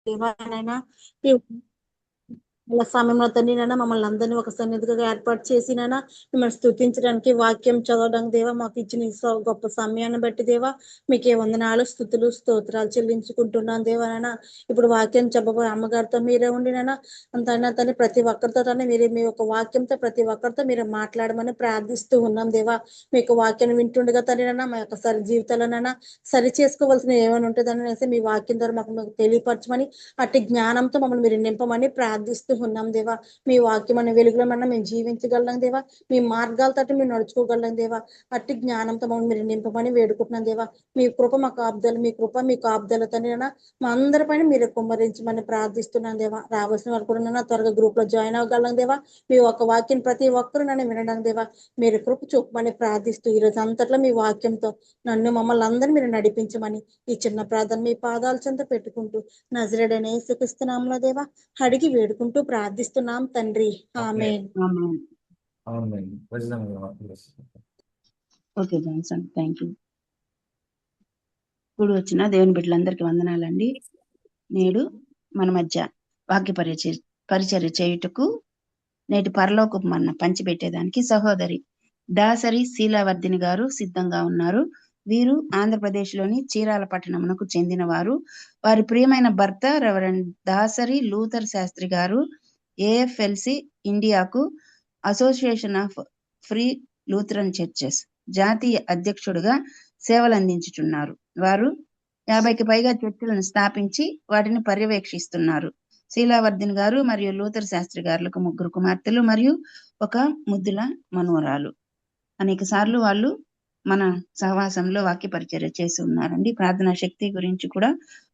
దేవానైనా ఈ ఇలా సమయంలో తండ్రి నాన్న మమ్మల్ని అందరినీ ఒక సన్నిధిగా ఏర్పాటు చేసినైనా మిమ్మల్ని స్తుతించడానికి వాక్యం చదవడానికి దేవా మాకు ఇచ్చిన ఈ గొప్ప సమయాన్ని బట్టి దేవా మీకే వందనాలు స్తుతులు స్తోత్రాలు చెల్లించుకుంటున్నాను దేవానైనా ఇప్పుడు వాక్యం చెప్పబోయే అమ్మగారితో మీరే ఉండినైనా అంతైనా తల్లి ప్రతి ఒక్కరితో తనే మీరే మీ యొక్క వాక్యంతో ప్రతి ఒక్కరితో మీరు మాట్లాడమని ప్రార్థిస్తూ ఉన్నాం దేవా మీకు వాక్యాన్ని వింటుండగా తల్లినైనా మా యొక్క జీవితాలనైనా సరి చేసుకోవాల్సిన ఏమైనా ఉంటుందని మీ వాక్యం ద్వారా మాకు తెలియపరచమని అట్టి జ్ఞానంతో మమ్మల్ని మీరు నింపమని ప్రార్థిస్తూ ఉన్నాం దేవా మీ వాక్యం అనే వెలుగులో మేము జీవించగలం దేవా మీ మార్గాల తట్టు మేము నడుచుకోగలం దేవా అట్టి జ్ఞానంతో మమ్మల్ని మీరు నింపమని వేడుకుంటున్నాం దేవా మీ కృప మా కాపుదలు మీ కృప మీ కాపుదల తండ్రి మా అందరి పైన మీరు కుమ్మరించమని ప్రార్థిస్తున్నాం దేవా రావాల్సిన వారు కూడా త్వరగా గ్రూప్ లో జాయిన్ అవ్వగలం దేవా మీ ఒక వాక్యం ప్రతి ఒక్కరు నన్ను వినడం దేవా మీరు కృప చూపమని ప్రార్థిస్తూ ఈ రోజు అంతట్లో మీ వాక్యంతో నన్ను మమ్మల్ని అందరినీ మీరు నడిపించమని ఈ చిన్న ప్రార్థన మీ పాదాల చెంత పెట్టుకుంటూ నజరేడనే యేసుక్రీస్తు నామములో దేవా అడిగి వేడుకుంటూ ప్రార్థిస్తున్నాం తండ్రి ఆమేన్. Okay Johnson, thank you. ఇప్పుడు వచ్చిన దేవుని బిడ్డలందరికీ వందనాలండి. నేడు మన మధ్య వాక్య పరిచర్య చేయుటకు నేటి పరలోకపు మన్న పంచిపెట్టేదానికి సహోదరి దాసరి శీలావర్ధిని గారు సిద్ధంగా ఉన్నారు. వీరు ఆంధ్రప్రదేశ్ లోని చీరాల పట్టణమునకు చెందిన వారు. వారి ప్రియమైన భర్త రెవరెండ్ దాసరి లూథర్ శాస్త్రి గారు ఏఎఫ్ఎల్సి ఇండియాకు association of free Lutheran churches జాతీయ అధ్యక్షుడుగా సేవలు అందించుచున్నారు. వారు 50కి పైగా చర్చిలను స్థాపించి వాటిని పర్యవేక్షిస్తున్నారు. శీలావర్ధిని గారు మరియు లూథర్ శాస్త్రి గారులకు 3 కుమార్తెలు మరియు ఒక ముద్దుల మనవరాలు. అనేక సార్లు వాళ్ళు మన సహవాసంలో వాక్య పరిచర్య చేసి ఉన్నారండి. ప్రార్థనా శక్తి గురించి కూడా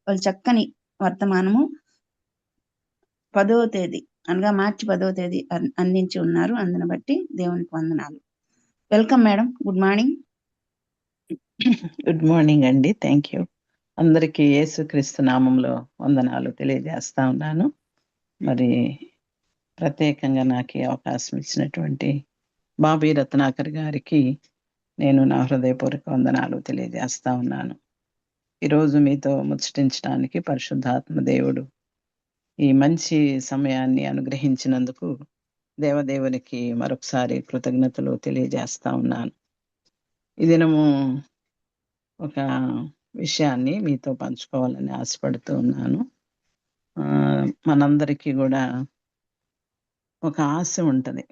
వాళ్ళు చక్కని వర్తమానము 10వ తేదీ అనగా మార్చి 10వ తేదీ అందించి ఉన్నారు. అందుని బట్టి దేవునికి వందనాలు. Welcome madam, good morning. Good morning అండి, థ్యాంక్ యూ. అందరికీ యేసుక్రీస్తు నామంలో వందనాలు తెలియజేస్తా ఉన్నాను. మరి ప్రత్యేకంగా నాకు ఈ అవకాశం ఇచ్చినటువంటి బాబీ రత్నాకర్ గారికి నేను నా హృదయపూర్వక వందనాలు తెలియజేస్తా ఉన్నాను. ఈరోజు మీతో ముచ్చటించడానికి పరిశుద్ధాత్మ దేవుడు ఈ మంచి సమయాన్ని అనుగ్రహించినందుకు దేవదేవునికి మరొకసారి కృతజ్ఞతలు తెలియజేస్తా ఉన్నాను. ఈ దినము ఒక విషయాన్ని మీతో పంచుకోవాలని ఆశపడుతూ ఉన్నాను. మనందరికీ కూడా ఒక ఆశ ఉంటుంది.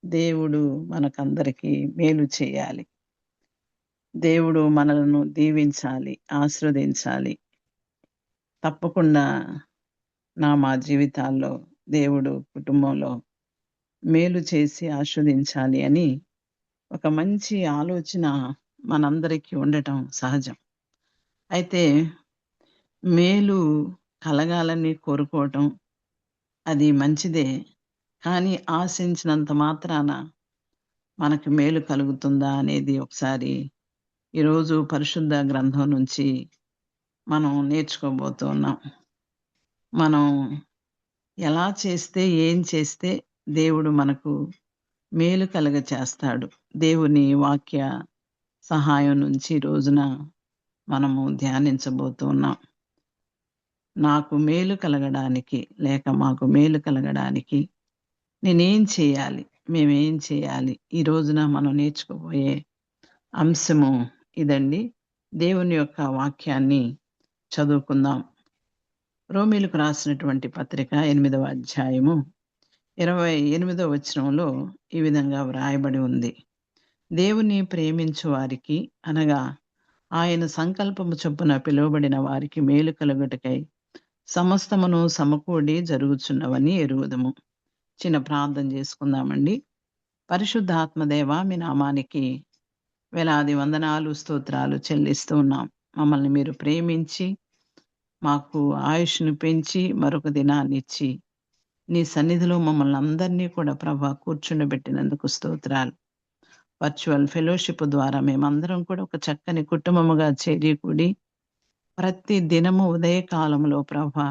దేవుడు మనకందరికీ మేలు చేయాలి, దేవుడు మనలను దీవించాలి, ఆశీర్వదించాలి. తప్పకుండా మా జీవితాల్లో దేవుడు కుటుంబంలో మేలు చేసి ఆశీర్వదించాలి అని ఒక మంచి ఆలోచన మనందరికీ ఉండటం సహజం. అయితే మేలు కలగాలని కోరుకోవటం అది మంచిదే, కానీ ఆశించినంత మాత్రాన మనకు మేలు కలుగుతుందా అనేది ఒకసారి ఈరోజు పరిశుద్ధ గ్రంథం నుంచి మనం నేర్చుకోబోతున్నాం. మనం ఎలా చేస్తే, ఏం చేస్తే దేవుడు మనకు మేలు కలుగ చేస్తాడు, దేవుని వాక్య సహాయం నుంచి రోజున మనము ధ్యానించబోతున్నాం. నాకు మేలు కలగడానికి లేక మాకు మేలు కలగడానికి నేనేం చేయాలి, మేమేం చేయాలి, ఈ రోజున మనం నేర్చుకోబోయే అంశము ఇదండి. దేవుని యొక్క వాక్యాన్ని చదువుకుందాం. రోమీలకు రాసినటువంటి పత్రిక 8వ అధ్యాయము 28వ వచనంలో ఈ విధంగా వ్రాయబడి ఉంది. దేవుని ప్రేమించు వారికి అనగా ఆయన సంకల్పము చొప్పున పిలువబడిన వారికి మేలు కలుగుటకై సమస్తమును సమకూడి జరుగుచున్నవని ఎరుగుదము. చిన్న ప్రార్థన చేసుకుందామండి. పరిశుద్ధ ఆత్మదేవ, మీ నామానికి వేలాది వందనాలు స్తోత్రాలు చెల్లిస్తూ ఉన్నాం. మమ్మల్ని మీరు ప్రేమించి మాకు ఆయుష్ను పెంచి మరొక దినాన్ని ఇచ్చి నీ సన్నిధిలో మమ్మల్ని అందరినీ కూడా ప్రభా కూర్చుండబెట్టినందుకు స్తోత్రాలు. వర్చువల్ ఫెలోషిప్ ద్వారా మేమందరం కూడా ఒక చక్కని కుటుంబముగా చేరి కూడి ప్రతి దినము ఉదయకాలంలో ప్రభా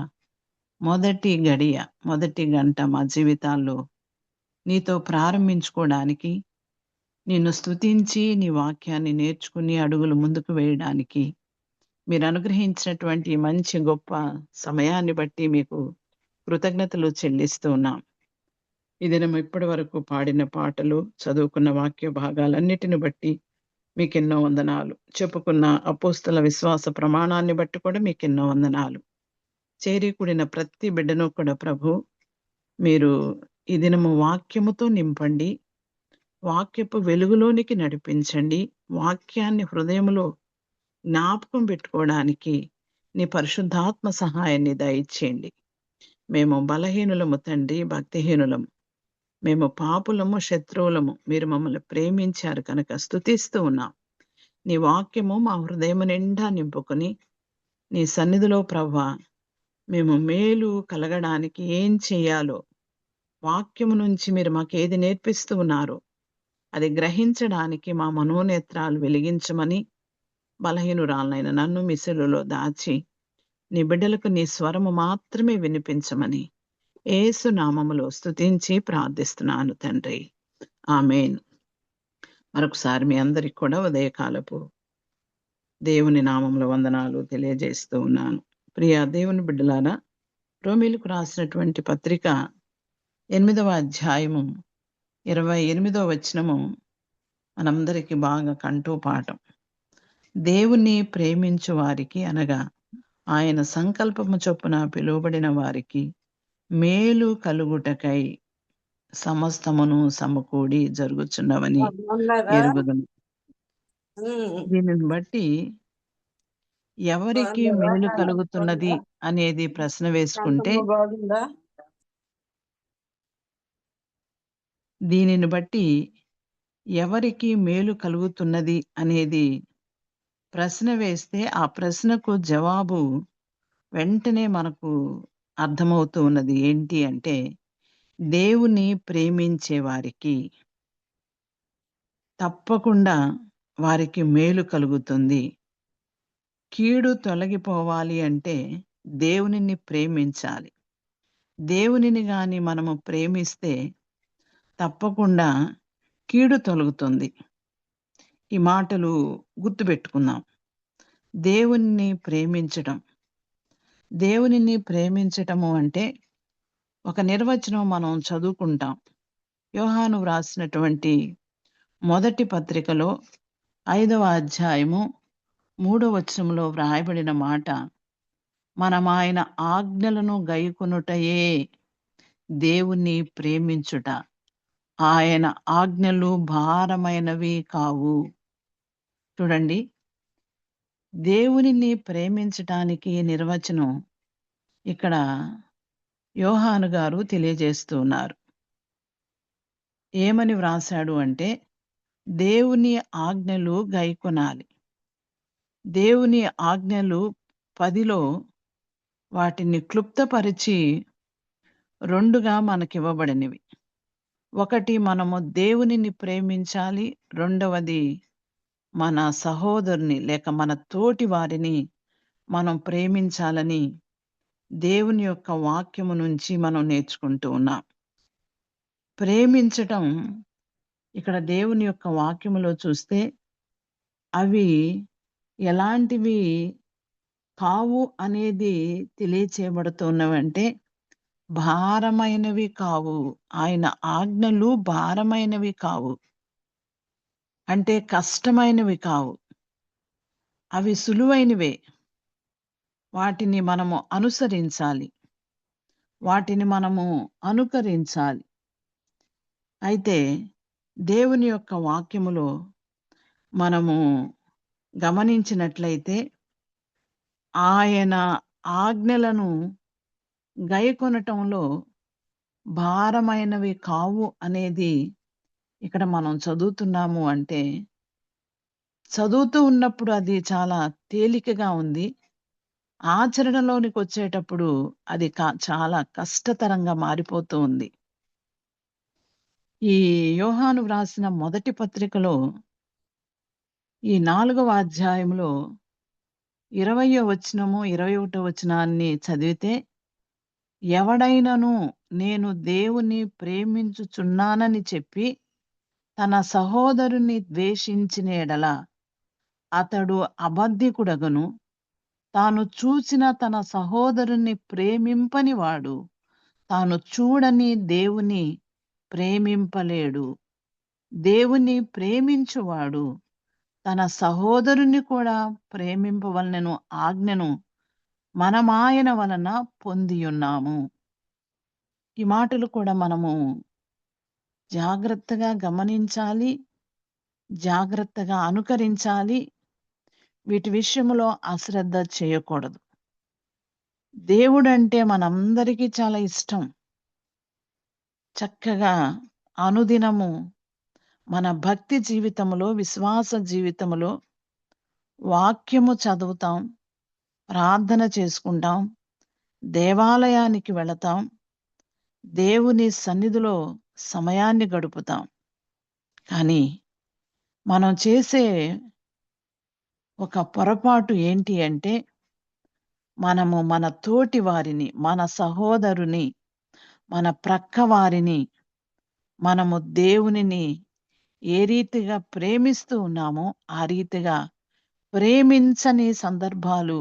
మొదటి గంట మా జీవితాల్లో నీతో ప్రారంభించుకోవడానికి, నిన్ను స్తుతించి నీ వాక్యాన్ని నేర్చుకుని అడుగులు ముందుకు వేయడానికి మీరు అనుగ్రహించినటువంటి ఈ మంచి గొప్ప సమయాన్ని బట్టి మీకు కృతజ్ఞతలు చెల్లిస్తూ ఉన్నాం. ఈ దినం ఇప్పటి వరకు పాడిన పాటలు, చదువుకున్న వాక్య భాగాలన్నిటిని బట్టి మీకెన్నో వందనాలు. చెప్పుకున్న అపోస్తల విశ్వాస ప్రమాణాన్ని బట్టి కూడా మీకెన్నో వందనాలు. చేరి కూడిన ప్రతి బిడ్డను కూడా ప్రభు మీరు ఈ దినము వాక్యముతో నింపండి, వాక్యపు వెలుగులోనికి నడిపించండి, వాక్యాన్ని హృదయములో జ్ఞాపకం పెట్టుకోవడానికి నీ పరిశుద్ధాత్మ సహాయాన్ని దయచేయండి. మేము బలహీనులము తండ్రి, భక్తిహీనులము, మేము పాపులము, శత్రువులము. మీరు మమ్మల్ని ప్రేమించారు కనుక స్తుతిస్తూ ఉన్నాం. నీ వాక్యము మా హృదయము నిండా నింపుకొని నీ సన్నిధిలో ప్రభువా మేము మేలు కలగడానికి ఏం చేయాలో వాక్యము నుంచి మీరు మాకు ఏది నేర్పిస్తూ ఉన్నారో అది గ్రహించడానికి మా మనోనేత్రాలు వెలిగించమని, బలహీనురాలనైన నన్ను మీ సెలులో దాచి నీ బిడ్డలకు నీ స్వరము మాత్రమే వినిపించమని యేసు నామములో స్తుతించి ప్రార్థిస్తున్నాను తండ్రి, ఆమేన్. మరొకసారి మీ అందరికి కూడా ఉదయకాలపు దేవుని నామములో వందనాలు తెలియజేస్తూ ఉన్నాను. ప్రియ దేవుని బిడ్డలారా, రోమీలకు రాసినటువంటి పత్రిక 8వ అధ్యాయము 28వ వచనము మనందరికీ బాగా కంఠోపాఠం. దేవుని ప్రేమించు వారికి అనగా ఆయన సంకల్పము చొప్పున పిలువబడిన వారికి మేలు కలుగుటకై సమస్తమును సమకూడి జరుగుచున్నవని ఎరుగుదును. దీనిని బట్టి ఎవరికి మేలు కలుగుతున్నది అనేది ప్రశ్న వేసుకుంటే, దీనిని బట్టి ఎవరికి మేలు కలుగుతున్నది అనేది ప్రశ్న వేస్తే ఆ ప్రశ్నకు జవాబు వెంటనే మనకు అర్థమవుతూ ఉన్నది. ఏంటి అంటే, దేవుని ప్రేమించే వారికి తప్పకుండా వారికి మేలు కలుగుతుంది. కీడు తొలగిపోవాలి అంటే దేవునిని ప్రేమించాలి. దేవునిని గాని మనము ప్రేమిస్తే తప్పకుండా కీడు తొలగుతుంది. ఈ మాటలు గుర్తుపెట్టుకుందాం. దేవునిని ప్రేమించటం. దేవునిని ప్రేమించటము అంటే ఒక నిర్వచనం మనం చదువుకుంటాం. యోహాను వ్రాసినటువంటి మొదటి పత్రికలో 5వ అధ్యాయము 3వ వచనంలో వ్రాయబడిన మాట, మనం ఆయన ఆజ్ఞలను గైకొనుటయే దేవుణ్ణి ప్రేమించుట. ఆయన ఆజ్ఞలు భారమైనవి కావు. చూడండి, దేవునిని ప్రేమించటానికి నిర్వచనం ఇక్కడ యోహాను గారు తెలియజేస్తూ ఉన్నారు. ఏమని వ్రాశాడు అంటే, దేవుని ఆజ్ఞలు గైకొనాలి. దేవుని ఆజ్ఞలు 10లో వాటిని క్లుప్తపరిచి 2గా మనకివ్వబడినవి. ఒకటి, మనము దేవునిని ప్రేమించాలి. రెండవది, మన సహోదరుని లేక మన తోటి వారిని మనం ప్రేమించాలని దేవుని యొక్క వాక్యము నుంచి మనం నేర్చుకుంటూ ఉన్నాం. ప్రేమించటం ఇక్కడ దేవుని యొక్క వాక్యములో చూస్తే అవి ఎలాంటివి కావు అనేది తెలియచేయబడుతున్నవంటే, భారమైనవి కావు. ఆయన ఆజ్ఞలు భారమైనవి కావు అంటే కష్టమైనవి కావు, అవి సులువైనవే. వాటిని మనము అనుసరించాలి, వాటిని మనము అనుకరించాలి. అయితే దేవుని యొక్క వాక్యములో మనము గమనించినట్లయితే ఆయన ఆజ్ఞలను గైకొనటంలో భారమైనవి కావు అనేది ఇక్కడ మనం చదువుతున్నాము. అంటే చదువుతూ ఉన్నప్పుడు అది చాలా తేలికగా ఉంది, ఆచరణలోనికి వచ్చేటప్పుడు అది చాలా కష్టతరంగా మారిపోతూ ఉంది. ఈ యోహాను వ్రాసిన మొదటి పత్రికలో ఈ 4వ అధ్యాయంలో 20వ వచనము 21వ వచనాన్ని చదివితే, ఎవడైనను నేను దేవుని ప్రేమించుచున్నానని చెప్పి తన సహోదరుని ద్వేషించిన ఎడల అతడు అబద్ధికుడగను, తాను చూచిన తన సహోదరుని ప్రేమింపని వాడు తాను చూడని దేవుని ప్రేమింపలేడు. దేవుని ప్రేమించువాడు తన సహోదరుని కూడా ప్రేమింపవలనను ఆజ్ఞను మనమాయన వలన పొందియున్నాము. ఈ మాటలు కూడా మనము జాగ్రత్తగా గమనించాలి, జాగ్రత్తగా అనుకరించాలి. వీటి విషయంలో అశ్రద్ధ చేయకూడదు. దేవుడంటే మనందరికీ చాలా ఇష్టం. చక్కగా అనుదినము మన భక్తి జీవితంలో, విశ్వాస జీవితంలో వాక్యము చదువుతాం, ప్రార్థన చేసుకుంటాం, దేవాలయానికి వెళతాం, దేవుని సన్నిధిలో సమయాన్ని గడుపుతాం. కానీ మనం చేసే ఒక పొరపాటు ఏంటి అంటే, మనము మన తోటి వారిని, మన సహోదరుని, మన ప్రక్క వారిని మనము దేవునిని ఏ రీతిగా ప్రేమిస్తూ ఉన్నామో ఆ రీతిగా ప్రేమించని సందర్భాలు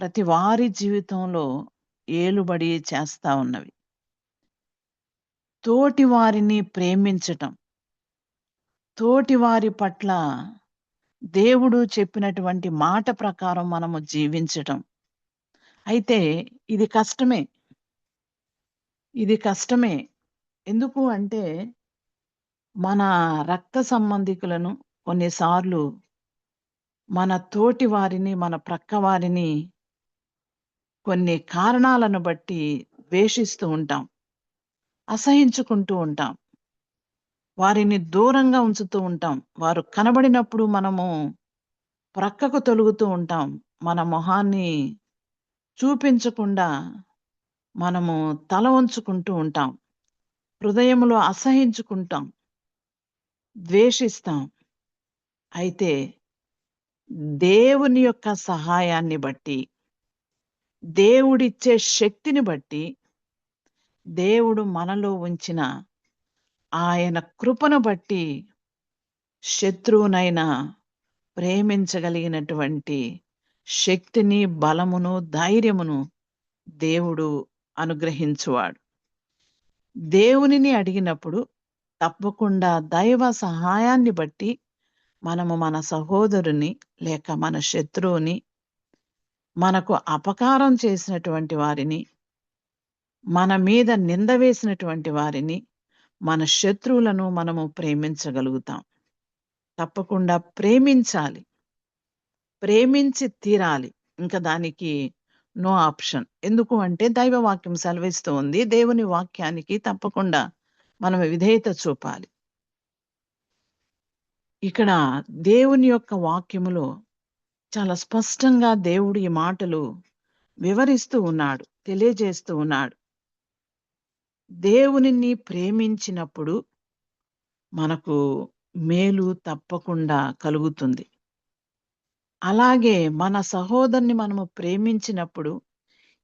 ప్రతి వారి జీవితంలో ఏలుబడి చేస్తా ఉన్నవి. తోటి వారిని ప్రేమించటం, తోటి వారి పట్ల దేవుడు చెప్పినటువంటి మాట ప్రకారం మనము జీవించటం. అయితే ఇది కష్టమే. ఇది కష్టమే. ఎందుకు అంటే మన రక్త సంబంధికులను కొన్నిసార్లు మన తోటి వారిని, మన ప్రక్క వారిని కొన్ని కారణాలను బట్టి ద్వేషిస్తూ ఉంటాం, అసహించుకుంటూ ఉంటాం, వారిని దూరంగా ఉంచుతూ ఉంటాం. వారు కనబడినప్పుడు మనము ప్రక్కకు తొలుగుతూ ఉంటాం. మన మొహాన్ని చూపించకుండా మనము తల వంచుకుంటూ ఉంటాం. హృదయంలో అసహించుకుంటాం, ద్వేషిస్తాం. అయితే దేవుని యొక్క సహాయాన్ని బట్టి, దేవుడిచ్చే శక్తిని బట్టి, దేవుడు మనలో ఉంచిన ఆయన కృపను బట్టి శత్రువునైనా ప్రేమించగలిగినటువంటి శక్తిని, బలమును, ధైర్యమును దేవుడు అనుగ్రహించువాడు. దేవునిని అడిగినప్పుడు తప్పకుండా దైవ సహాయాన్ని బట్టి మనము మన సహోదరుని లేక మన శత్రువుని, మనకు అపకారం చేసినటువంటి వారిని, మన మీద నింద వేసినటువంటి వారిని, మన శత్రువులను మనము ప్రేమించగలుగుతాం. తప్పకుండా ప్రేమించాలి, ప్రేమించి తీరాలి. ఇంకా దానికి నో ఆప్షన్. ఎందుకు అంటే దైవ వాక్యం సెలవిస్తూ ఉంది. దేవుని వాక్యానికి తప్పకుండా మనం విధేయత చూపాలి. ఇక్కడ దేవుని యొక్క వాక్యములో చాలా స్పష్టంగా దేవుడు ఈ మాటలు వివరిస్తూ ఉన్నాడు, తెలియజేస్తూ ఉన్నాడు. దేవునిని ప్రేమించినప్పుడు మనకు మేలు తప్పకుండా కలుగుతుంది. అలాగే మన సహోదరుని మనము ప్రేమించినప్పుడు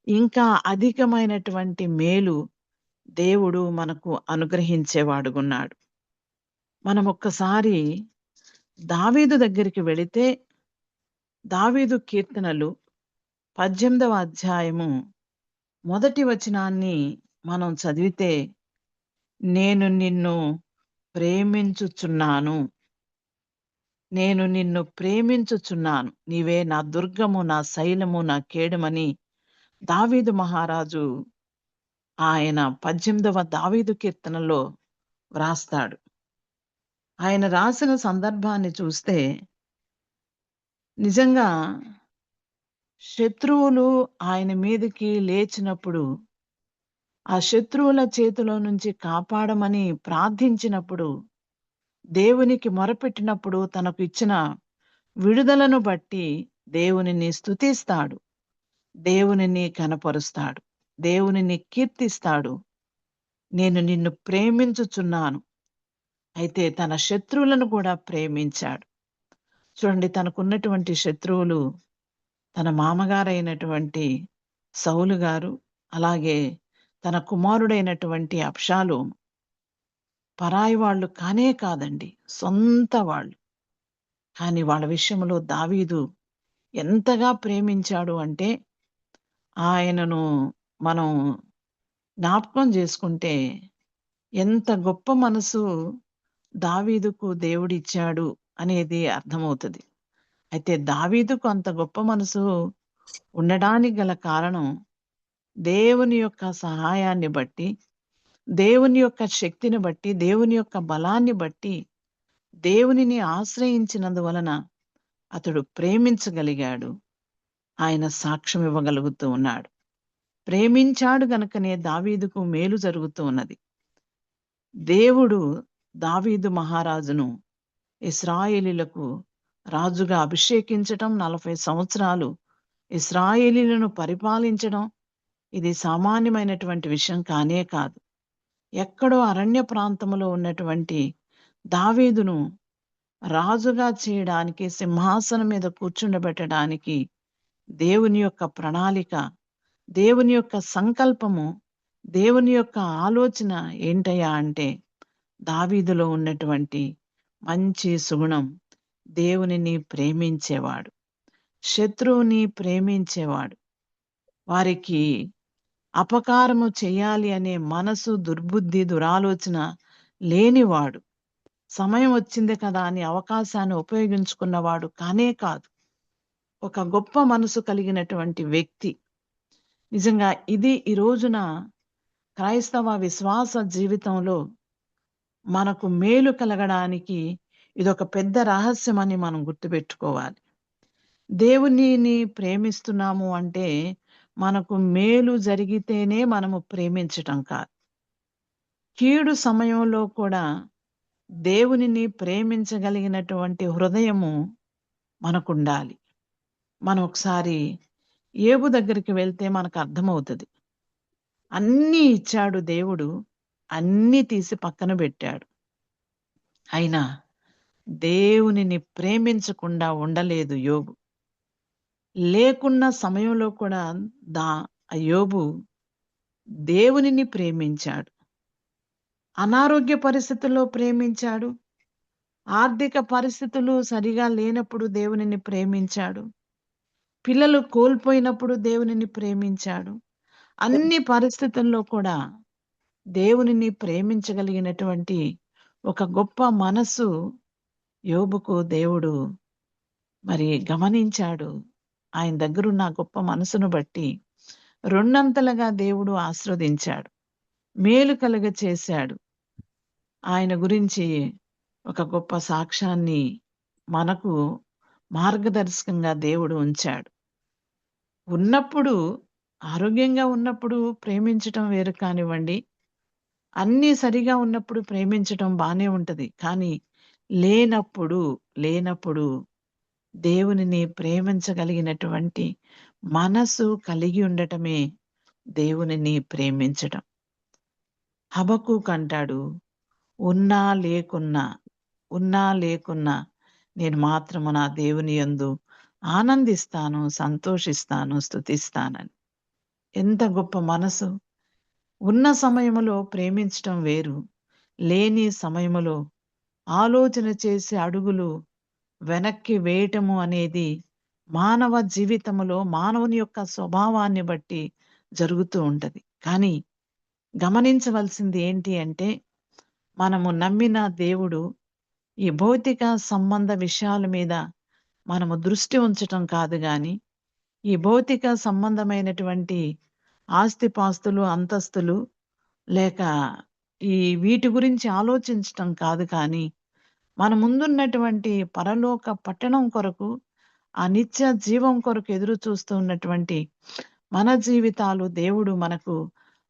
ఇంకా అధికమైనటువంటి మేలు దేవుడు మనకు అనుగ్రహించేవాడుగున్నాడు. మనం ఒక్కసారి దావీదు దగ్గరికి వెళితే, దావీదు కీర్తనలు 18వ అధ్యాయము 1వ వచనాన్ని మనం చదివితే, నేను నిన్ను ప్రేమించుచున్నాను, నేను నిన్ను ప్రేమించుచున్నాను, నీవే నా దుర్గము, నా శైలము, నా కేడమని దావీదు మహారాజు ఆయన 18వ దావీదు కీర్తనలో వ్రాస్తాడు. ఆయన రాసిన సందర్భాన్ని చూస్తే నిజంగా శత్రువులు ఆయన మీదకి లేచినప్పుడు, ఆ శత్రువుల చేతిలో నుంచి కాపాడమని ప్రార్థించినప్పుడు, దేవునికి మొరపెట్టినప్పుడు తనకు ఇచ్చిన విడుదలను బట్టి దేవునిని స్తుతిస్తాడు, దేవునిని కనపరుస్తాడు, దేవునిని కీర్తిస్తాడు. నేను నిన్ను ప్రేమించుచున్నాను. అయితే తన శత్రువులను కూడా ప్రేమించాడు. చూడండి, తనకున్నటువంటి శత్రువులు తన మామగారైనటువంటి సౌలు గారు, అలాగే తన కుమారుడైనటువంటి అబ్షాలోము. పరాయి వాళ్ళు కానే కాదండి, సొంత వాళ్ళు. కానీ వాళ్ళ విషయంలో దావీదు ఎంతగా ప్రేమించాడు అంటే ఆయనను మనం జ్ఞాపకం చేసుకుంటే ఎంత గొప్ప మనసు దావీదుకు దేవుడిచ్చాడు అనేది అర్థమవుతుంది. అయితే దావీదుకు అంత గొప్ప మనసు ఉండడానికి గల కారణం దేవుని యొక్క సహాయాన్ని బట్టి, దేవుని యొక్క శక్తిని బట్టి, దేవుని యొక్క బలాన్ని బట్టి, దేవునిని ఆశ్రయించినందువలన అతడు ప్రేమించగలిగాడు. ఆయన సాక్ష్యం ఇవ్వగలుగుతూ ఉన్నాడు. ప్రేమించాడు గనుకనే దావీదుకు మేలు జరుగుతూ ఉన్నది. దేవుడు దావీదు మహారాజును ఇశ్రాయేలీలకు రాజుగా అభిషేకించటం, 40 సంవత్సరాలు ఇశ్రాయేలీలను పరిపాలించడం, ఇది సామాన్యమైనటువంటి విషయం కానే కాదు. ఎక్కడో అరణ్య ప్రాంతంలో ఉన్నటువంటి దావీదును రాజుగా చేయడానికి, సింహాసనం మీద కూర్చుండబెట్టడానికి దేవుని యొక్క ప్రణాళిక, దేవుని యొక్క సంకల్పము, దేవుని యొక్క ఆలోచన ఏంటయ్యా అంటే దావీదులో ఉన్నటువంటి మంచి సుగుణం దేవునిని ప్రేమించేవాడు, శత్రువుని ప్రేమించేవాడు, వారికి అపకారము చేయాలి అనే మనసు, దుర్బుద్ధి, దురాలోచన లేనివాడు, సమయం వచ్చింది కదా అని అవకాశాన్ని ఉపయోగించుకున్నవాడు కానే కాదు. ఒక గొప్ప మనసు కలిగినటువంటి వ్యక్తి. నిజంగా ఇది ఈ రోజున క్రైస్తవ విశ్వాస జీవితంలో మనకు మేలు కలగడానికి ఇదొక పెద్ద రహస్యమని మనం గుర్తుపెట్టుకోవాలి. దేవునిని ప్రేమిస్తున్నాము అంటే మనకు మేలు జరిగితేనే మనము ప్రేమించటం కాదు. కీడు సమయంలో కూడా దేవునిని ప్రేమించగలిగినటువంటి హృదయము మనకుండాలి. మనం ఒకసారి యోబు దగ్గరికి వెళ్తే మనకు అర్థమవుతుంది. అన్నీ ఇచ్చాడు దేవుడు, అన్నీ తీసి పక్కన పెట్టాడు. అయినా దేవునిని ప్రేమించకుండా ఉండలేదు యోబు. లేకున్న సమయంలో కూడా యోబు దేవునిని ప్రేమించాడు. అనారోగ్య పరిస్థితుల్లో ప్రేమించాడు. ఆర్థిక పరిస్థితులు సరిగా లేనప్పుడు దేవునిని ప్రేమించాడు. పిల్లలు కోల్పోయినప్పుడు దేవునిని ప్రేమించాడు. అన్ని పరిస్థితుల్లో కూడా దేవునిని ప్రేమించగలిగినటువంటి ఒక గొప్ప మనసు యోబుకు దేవుడు మరి గమనించాడు. ఆయన దగ్గరున్న గొప్ప మనసును బట్టి రెండంతలుగా దేవుడు ఆశీర్వదించాడు, మేలు కలుగ చేశాడు. ఆయన గురించి ఒక గొప్ప సాక్ష్యాన్ని మనకు మార్గదర్శకంగా దేవుడు ఉంచాడు. ఉన్నప్పుడు, ఆరోగ్యంగా ఉన్నప్పుడు ప్రేమించటం వేరు కానివ్వండి, అన్నీ సరిగా ఉన్నప్పుడు ప్రేమించటం బానే ఉంటది. కానీ లేనప్పుడు దేవునిని ప్రేమించగలిగినటువంటి మనసు కలిగి ఉండటమే దేవునిని ప్రేమించటం. హబక్కూకు అంటాడు, ఉన్నా లేకున్నా నేను మాత్రము నా దేవుని యందు ఆనందిస్తాను, సంతోషిస్తాను, స్తుతిస్తానని. ఎంత గొప్ప మనసు! ఉన్న సమయములో ప్రేమించటం వేరు, లేని సమయములో ఆలోచన చేసి అడుగులు వెనక్కి వేయటము అనేది మానవ జీవితములో మానవుని యొక్క స్వభావాన్ని బట్టి జరుగుతూ ఉంటది. కానీ గమనించవలసింది ఏంటి అంటే, మనము నమ్మిన దేవుడు ఈ భౌతిక సంబంధ విషయాల మీద మనము దృష్టి ఉంచటం కాదు గాని, ఈ భౌతిక సంబంధమైనటువంటి ఆస్తిపాస్తులు, అంతస్తులు లేక వీటి గురించి ఆలోచించటం కాదు. కానీ మన ముందున్నటువంటి పరలోక పట్టణం కొరకు, ఆ నిత్య జీవం కొరకు ఎదురు చూస్తూ ఉన్నటువంటి మన జీవితాలు దేవుడు మనకు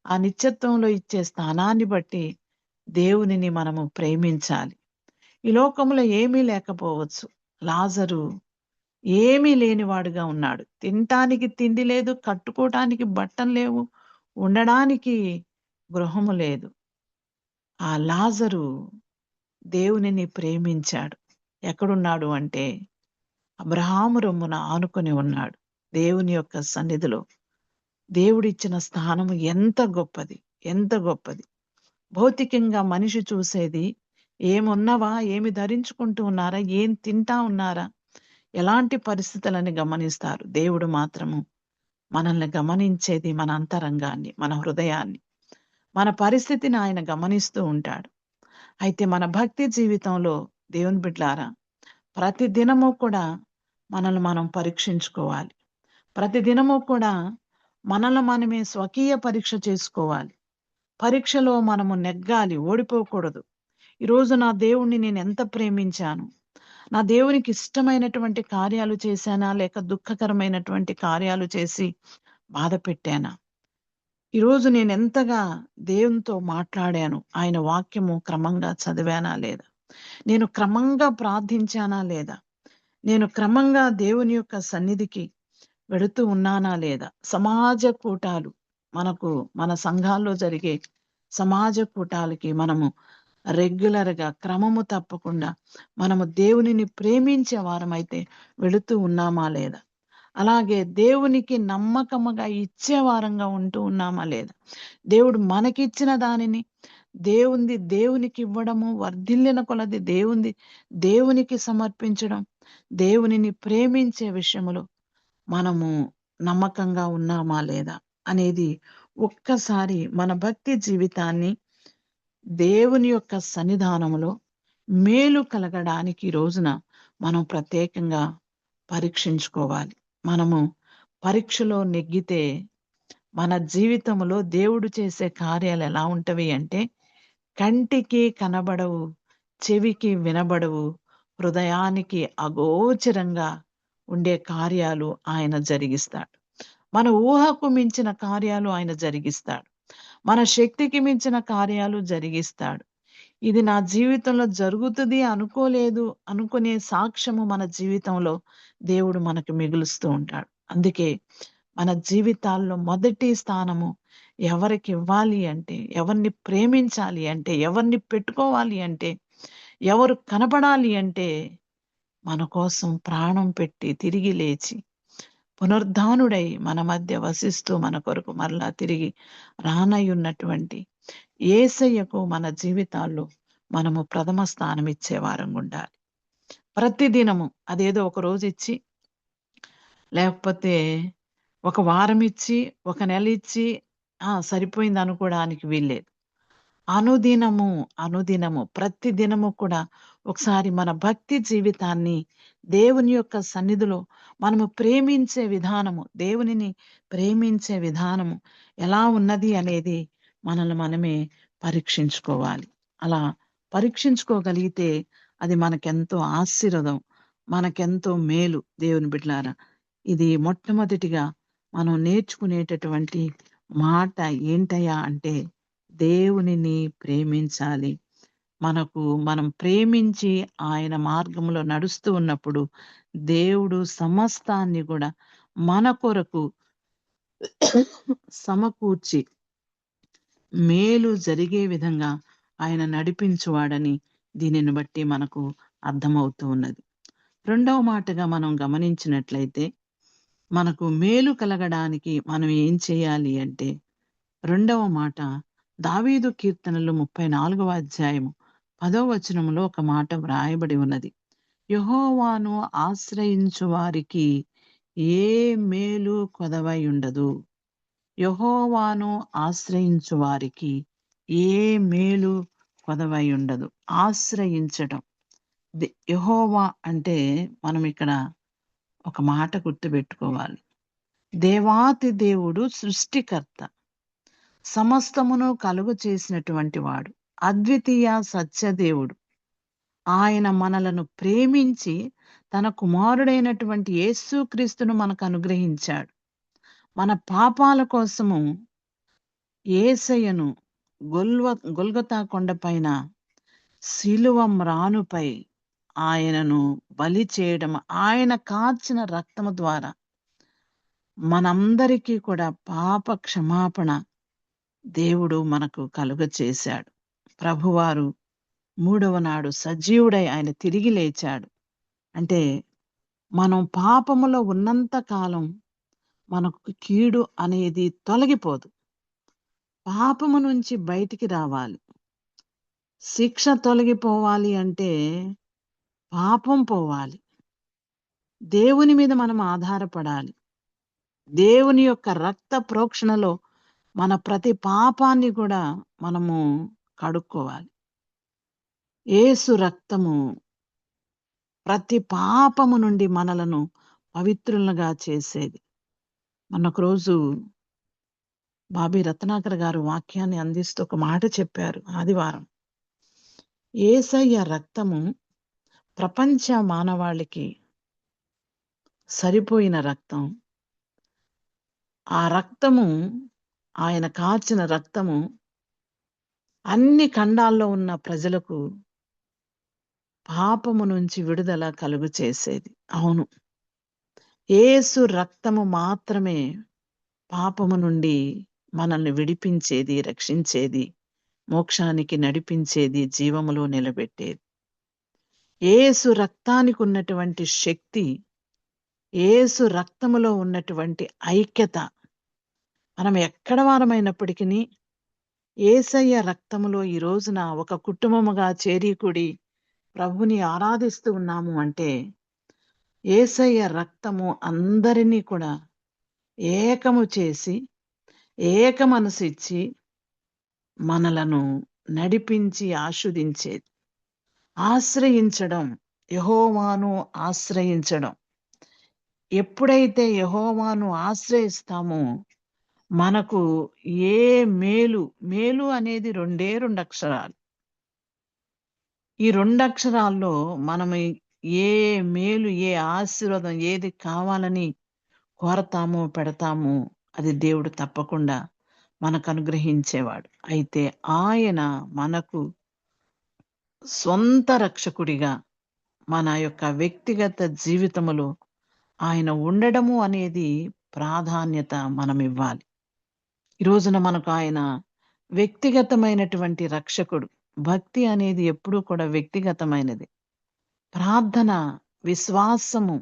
ఆ నిత్యత్వంలో ఇచ్చే స్థానాన్ని బట్టి దేవునిని మనము ప్రేమించాలి. ఈ లోకంలో ఏమీ లేకపోవచ్చు. లాజరు ఏమీ లేనివాడుగా ఉన్నాడు. తినటానికి తిండి లేదు, కట్టుకోవటానికి బట్టలు లేవు, ఉండడానికి గృహము లేదు. ఆ లాజరు దేవునిని ప్రేమించాడు. ఎక్కడున్నాడు అంటే అబ్రహాము రొమ్మున ఆనుకొని ఉన్నాడు. దేవుని యొక్క సన్నిధిలో దేవుడిచ్చిన స్థానము ఎంత గొప్పది. భౌతికంగా మనిషి చూసేది ఏమున్నవా, ఏమి ధరించుకుంటూ ఉన్నారా, ఏం తింటా ఉన్నారా, ఎలాంటి పరిస్థితులని గమనిస్తారు. దేవుడు మాత్రము మనల్ని గమనించేది మన అంతరంగాన్ని, మన హృదయాన్ని, మన పరిస్థితిని ఆయన గమనిస్తూ ఉంటాడు. అయితే మన భక్తి జీవితంలో దేవుని బిడ్డలారా ప్రతి దినము కూడా మనల్ని మనం పరీక్షించుకోవాలి. ప్రతి దినము కూడా మనల్ని మనమే స్వకీయ పరీక్ష చేసుకోవాలి. పరీక్షలో మనము నెగ్గాలి, ఓడిపోకూడదు. ఈరోజు నా దేవుణ్ణి నేను ఎంత ప్రేమించాను, నా దేవునికి ఇష్టమైనటువంటి కార్యాలు చేశానా, లేక దుఃఖకరమైనటువంటి కార్యాలు చేసి బాధ పెట్టానా? ఈరోజు నేను ఎంతగా దేవునితో మాట్లాడాను, ఆయన వాక్యము క్రమంగా చదివానా లేదా, నేను క్రమంగా ప్రార్థించానా లేదా, నేను క్రమంగా దేవుని యొక్క సన్నిధికి వెళుతూ ఉన్నానా లేదా. సమాజ కూటాలు, మన సంఘాల్లో జరిగే సమాజ కూటాలకి మనము రెగ్యులర్గా క్రమము తప్పకుండా మనము దేవునిని ప్రేమించే వారమైతే వెళుతూ ఉన్నామా లేదా. అలాగే దేవునికి నమ్మకముగా ఇచ్చే వారంగా ఉంటూ ఉన్నామా లేదా. దేవుడు మనకిచ్చిన దానిని దేవునికి ఇవ్వడము, వర్ధిల్లిన కొలది దేవునికి సమర్పించడం, దేవునిని ప్రేమించే విషయములో మనము నమ్మకంగా ఉన్నామా లేదా అనేది ఒక్కసారి మన భక్తి జీవితాన్ని దేవుని యొక్క సన్నిధానములో మేలు కలగడానికి ఈ రోజున మనం ప్రత్యేకంగా పరీక్షించుకోవాలి. మనము పరీక్షలో నెగ్గితే మన జీవితంలో దేవుడు చేసే కార్యాలు ఎలా ఉంటవి అంటే, కంటికి కనబడవు, చెవికి వినబడవు, హృదయానికి అగోచరంగా ఉండే కార్యాలు ఆయన జరిగిస్తాడు. మన ఊహకు మించిన కార్యాలు ఆయన జరిగిస్తాడు. మన శక్తికి మించిన కార్యాలు జరిగిస్తాడు. ఇది నా జీవితంలో జరుగుతుంది అనుకోలేదు అనుకునే సాక్ష్యము మన జీవితంలో దేవుడు మనకు మిగులుస్తూ ఉంటాడు. అందుకే మన జీవితాల్లో మొదటి స్థానము ఎవరికి ఇవ్వాలి అంటే, ఎవరిని ప్రేమించాలి అంటే, ఎవరిని పెట్టుకోవాలి అంటే, ఎవరు కనపడాలి అంటే, మన కోసం ప్రాణం పెట్టి తిరిగి లేచి పునరుద్ధానుడై మన మధ్య వసిస్తూ మన కొరకు మరలా తిరిగి రానయ్యున్నటువంటి యేసయ్యకు మన జీవితాల్లో మనము ప్రథమ స్థానం ఇచ్చే వారంగా ఉండాలి. ప్రతిదినము అదేదో ఒక రోజు ఇచ్చి, లేకపోతే ఒక వారం ఇచ్చి, ఒక నెల ఇచ్చి సరిపోయింది అనుకోవడానికి వీల్లేదు. అనుదినము ప్రతి దినము కూడా ఒకసారి మన భక్తి జీవితాన్ని దేవుని యొక్క సన్నిధిలో మనము ప్రేమించే విధానము, దేవునిని ప్రేమించే విధానము ఎలా ఉన్నది అనేది మనల్ని మనమే పరీక్షించుకోవాలి. అలా పరీక్షించుకోగలిగితే అది మనకెంతో ఆశీర్వాదం, మనకెంతో మేలు. దేవుని బిడ్డలారా, ఇది మొట్టమొదటిగా మనం నేర్చుకునేటటువంటి మాట ఏంటయ్యా అంటే, దేవునిని ప్రేమించాలి. మనం ప్రేమించి ఆయన మార్గంలో నడుస్తూ ఉన్నప్పుడు దేవుడు సమస్తాన్ని కూడా మన కొరకు సమకూర్చి మేలు జరిగే విధంగా ఆయన నడిపించువాడని దీనిని బట్టి మనకు అర్థమవుతూ ఉన్నది. రెండవ మాటగా మనం గమనించినట్లయితే, మనకు మేలు కలగడానికి మనం ఏం చేయాలి అంటే, రెండవ మాట దావీదు కీర్తనలు 34వ అధ్యాయము 10వ వచనంలో ఒక మాట వ్రాయబడి ఉన్నది. యెహోవాను ఆశ్రయించు వారికి ఏ మేలు కొదవై ఉండదు. యెహోవాను ఆశ్రయించు వారికి ఏ మేలు కొదవై ఉండదు. ఆశ్రయించడం, యెహోవా అంటే మనం ఇక్కడ ఒక మాట గుర్తుపెట్టుకోవాలి. దేవాతి దేవుడు సృష్టికర్త, సమస్తమును కలుగు చేసినటువంటి వాడు, అద్వితీయ సత్యదేవుడు. ఆయన మనలను ప్రేమించి తన కుమారుడైనటువంటి యేసుక్రీస్తును మనకు అనుగ్రహించాడు. మన పాపాల కోసము యేసయ్యను గొల్గొతా కొండపైన శిలువ మ్రానుపై ఆయనను బలి చేయడం, ఆయన కార్చిన రక్తము ద్వారా మనందరికీ కూడా పాప క్షమాపణ దేవుడు మనకు కలుగ చేశాడు. ప్రభువారు 3వ నాడు సజీవుడై ఆయన తిరిగి లేచాడు. అంటే మనం పాపములో ఉన్నంత కాలం మనకు కీడు అనేది తొలగిపోదు. పాపము నుంచి బయటికి రావాలి. శిక్ష తొలగిపోవాలి అంటే పాపం పోవాలి. దేవుని మీద మనం ఆధారపడాలి. దేవుని యొక్క రక్త ప్రోక్షణలో మన ప్రతి పాపాన్ని కూడా మనము కడుక్కోవాలి. యేసు రక్తము ప్రతి పాపము నుండి మనలను పవిత్రులుగా చేసేది. మొన్న ఒక రోజు బాబీ రత్నాకర్ గారు వాక్యాన్ని అందిస్తూ ఒక మాట చెప్పారు ఆదివారం. యేసయ్య రక్తము ప్రపంచ మానవాళికి సరిపోయిన రక్తం. ఆ రక్తము, ఆయన కాచిన రక్తము అన్ని ఖండాల్లో ఉన్న ప్రజలకు పాపము నుంచి విడుదల కలుగు చేసేది. అవును, యేసు రక్తము మాత్రమే పాపము నుండి మనల్ని విడిపించేది, రక్షించేది, మోక్షానికి నడిపించేది, జీవములో నిలబెట్టేది. యేసు రక్తానికి ఉన్నటువంటి శక్తి, యేసు రక్తములో ఉన్నటువంటి ఐక్యత, మనం ఎక్కడ వారమైనప్పటికీ యేసయ్య రక్తములో ఈ రోజున ఒక కుటుంబముగా చేరికూడి ప్రభుని ఆరాధిస్తూ ఉన్నాము అంటే యేసయ్య రక్తము అందరినీ కూడా ఏకము చేసి, ఏక మనసు ఇచ్చి మనలను నడిపించి ఆస్వాదించేది. ఆశ్రయించడం, యెహోవాను ఆశ్రయించడం. ఎప్పుడైతే యెహోవాను ఆశ్రయిస్తామో మనకు ఏ మేలు అనేది రెండు అక్షరాలు. ఈ 2 అక్షరాల్లో మనం ఏ మేలు, ఏ ఆశీర్వాదం, ఏది కావాలని కోరతామో పెడతామో అది దేవుడు తప్పకుండా మనకు అనుగ్రహించేవాడు. అయితే ఆయన మనకు సొంత రక్షకుడిగా మన యొక్క వ్యక్తిగత జీవితములో ఆయన ఉండడము అనేది ప్రాధాన్యత మనం ఇవ్వాలి. ఈ రోజున మనకు ఆయన వ్యక్తిగతమైనటువంటి రక్షకుడు. భక్తి అనేది ఎప్పుడూ కూడా వ్యక్తిగతమైనది. ప్రార్థన, విశ్వాసము,